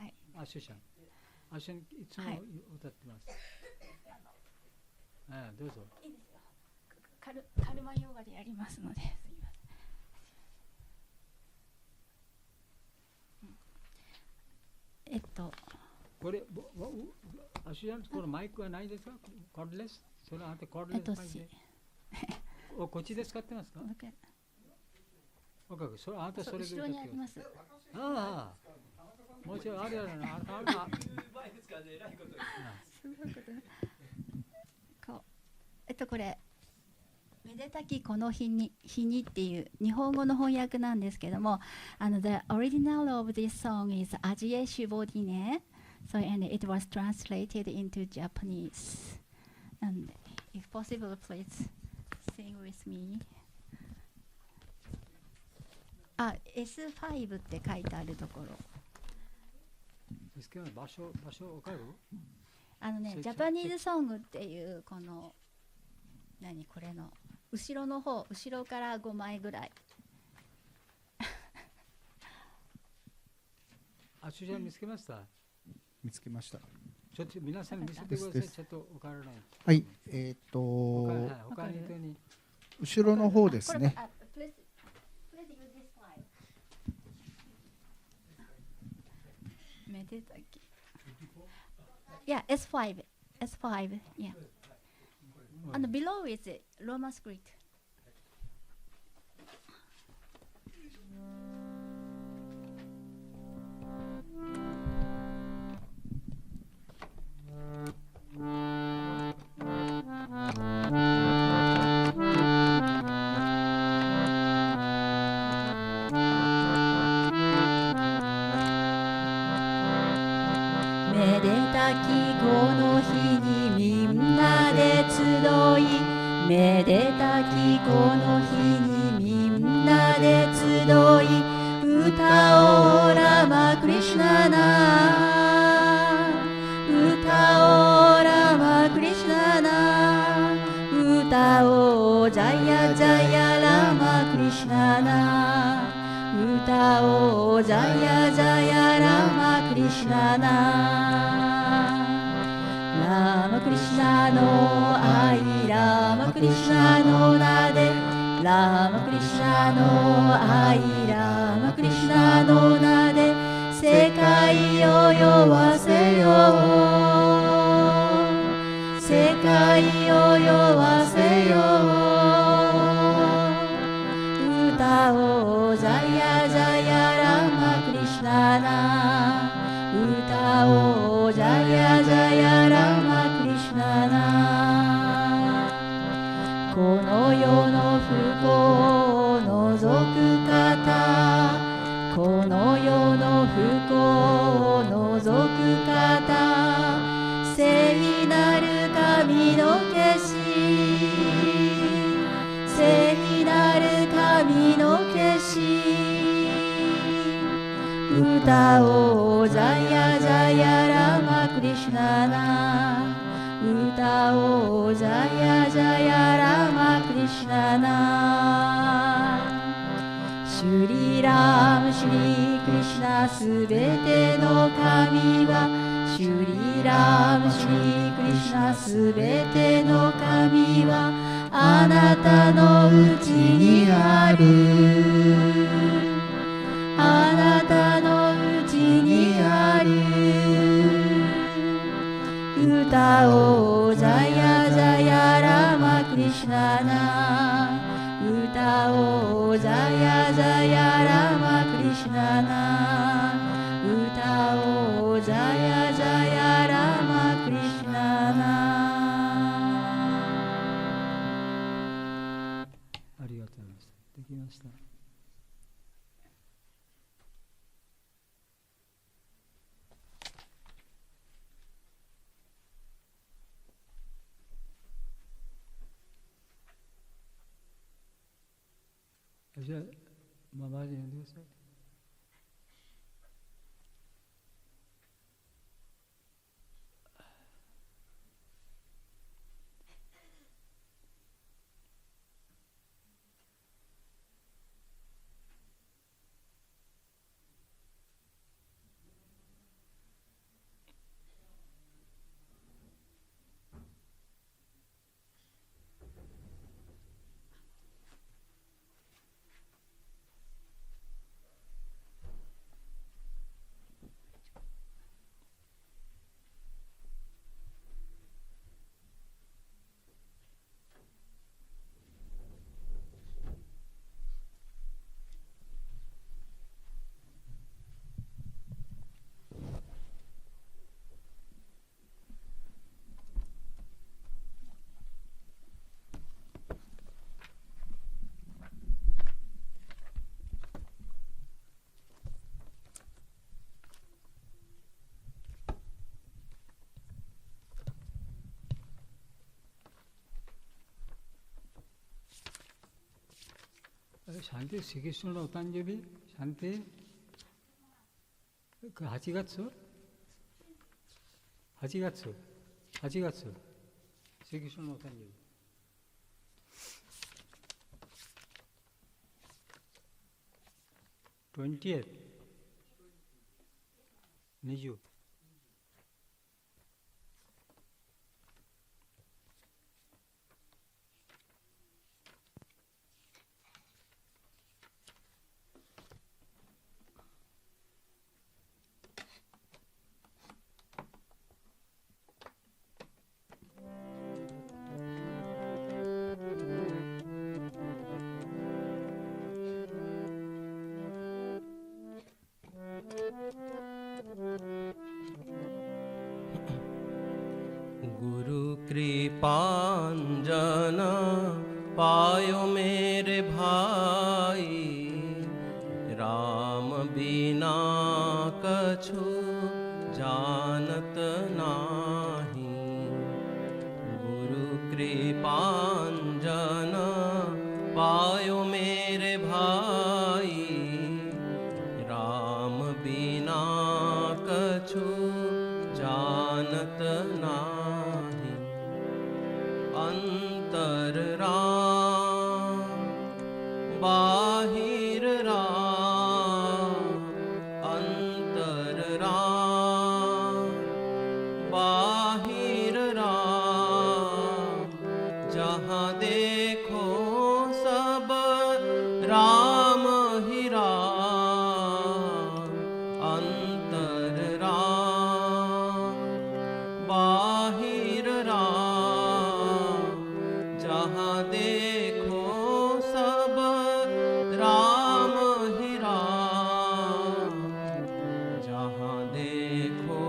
い。アシュシャン。アシュシャン、いつも歌ってます。どうぞ。いいですよ。カルマヨガでやりますので。すみません。これ、アシュシャン、このマイクはないですか？コードレス？それあなたコードレスマイクで。こっちで使ってますか？それあなたそれで歌ってます。ああ、もちろんあるやろな。これめでたきこの日にっていう日本語の翻訳なんですけども、The original of this song is Ajie Shibodine, so and it was translated into Japanese. And if possible, please sing with me. S5 って書いてあるところ。ですけど場所わかる？ジャパニーズソングっていうこのこれの後ろの方、後ろから5枚ぐらい。アシュシャン見つけました？見つけました。ちょっと皆さんに見せてください。ちょっとわからない。はい、他に後ろの方ですね。めでたき。Yeah, S5, yeah. And below is Roman script. めでたきこの日にみんなで集い、めでたきこの日にみんなで集い、歌おうラマクリシュナナ、歌おうラマクリシュナナ、歌おうジャヤジャヤラマクリシュナナ、歌おうジャヤジャヤラマクリシュナナ。ラマクリシュナの愛、ラマクリシュナの名で、ラマクリシュナの愛、ラマクリシュナの名で、世界を酔わせよう、世界を酔わせよう、歌おうジャヤジャヤラマクリシュナナ、歌おうジャヤジャヤラマクリシュナナ。この世の不幸を除く方、この世の不幸を除く方、聖なる神の化身、聖なる神の化身、歌おうジャヤジャヤラマクリシュナナ、歌おうジャヤジャヤラマクリシュナナ。シュリラムシュリクリシュナすべての神は、シュリラムシュリクリシュナすべての神はあなたのうちにある、あなたのうちにある、歌おうジャヤジャヤラマクリシュナナ、歌おうジャヤジャヤラマクリシュナナ、歌おうジャヤジャヤラマクリシュナナ。ありがとうございます。できました。じゃあ、周りに呼んでください。शांति श्रीकृष्णのお誕生日シャンテ8月8月श्रीकृष्णのお誕生日20th 20कृपांजन पायो मेरे भाई राम बिना कछु जानत नाही गुरु कृपांजन पायो मेरे भाई राम बिना कछु जानत नाही अंतर राम बाहिर राम अंतर राम बाहिर राम जहाँ देखो सब राम ही राम अंतर राम बाहिर राम जहाँ देखो सब राम ही राम जहाँ देखो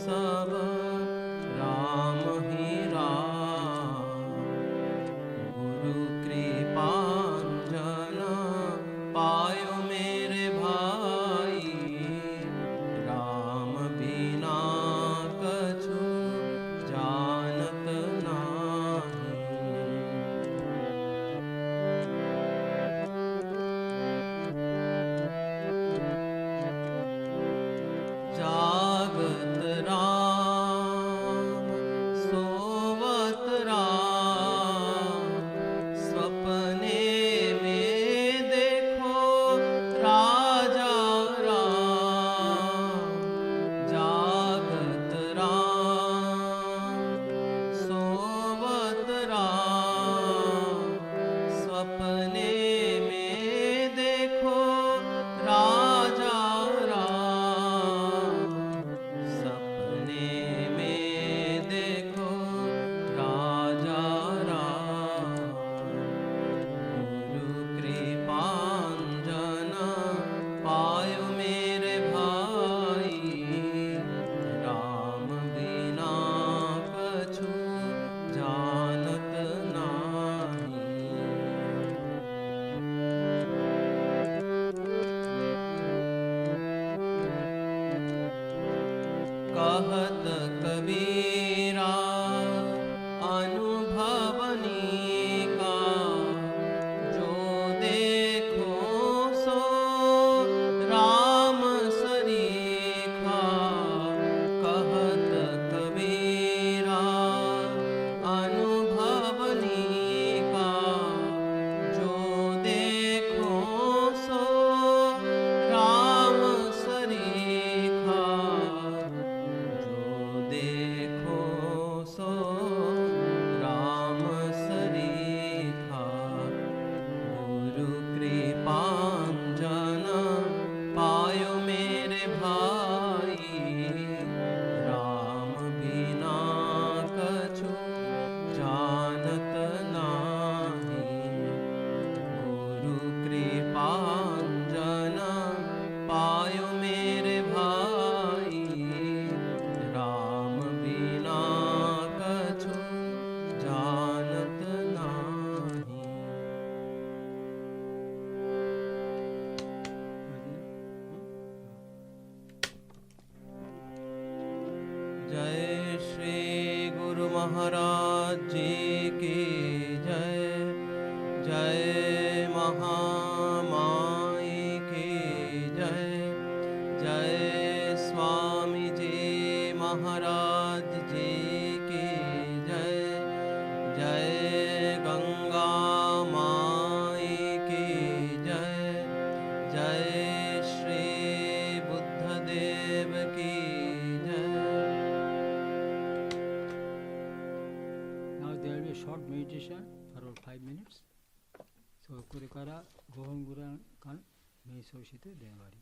सब राम ही राम गुरु कृपांजन पायो मेरे भाई राम बिना कछु जानत नाही जागत राम सोवत राम सपने में देखो राजा राम जागत राम सोवत राम सपने में देखो राजा राम सपने में देखो राजा राम गुरु कृपांजन पायो मेरे भाई राम बिना कछु जानत नाही कहत कबीरा अनुभवनी का जो देखो सो राम सरीखा कहत कबीरा अनुभवनी का जो देखो सो राम सरीखा जो देखो सो राम सरीखा गुरु कृपांजन पायो मेरे भाई राम बिना कछु जानत नाही गुरु कृपांजन पायो मेरे भाई राम बिना कछु जानत नाही जय श्री गुरु महाराज जी की जय जय महा そうこれから5分ぐらい間瞑想して電話に。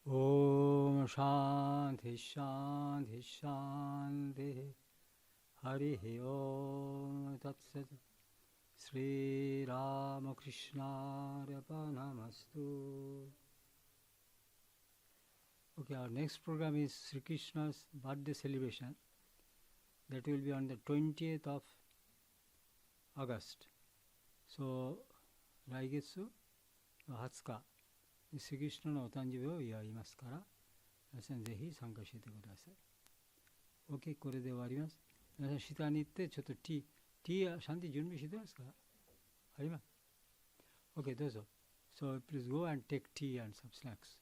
ओम शांति शांति शांति हरि ओम तत्सत् Shri Ram कृष्णार्पणमस्तु. Okay, our next program is Sri Krishna's birthday celebration. That will be on the 20th of August. So, 来月20日、श्री कृष्णのお誕生日を祝いますから、皆さんぜひ参加してください。OK、これで終わります。皆さん下に行ってちょっとティーやシャンティー準備してますか？あります。OK、どうぞ。So please go and take tea and some snacks.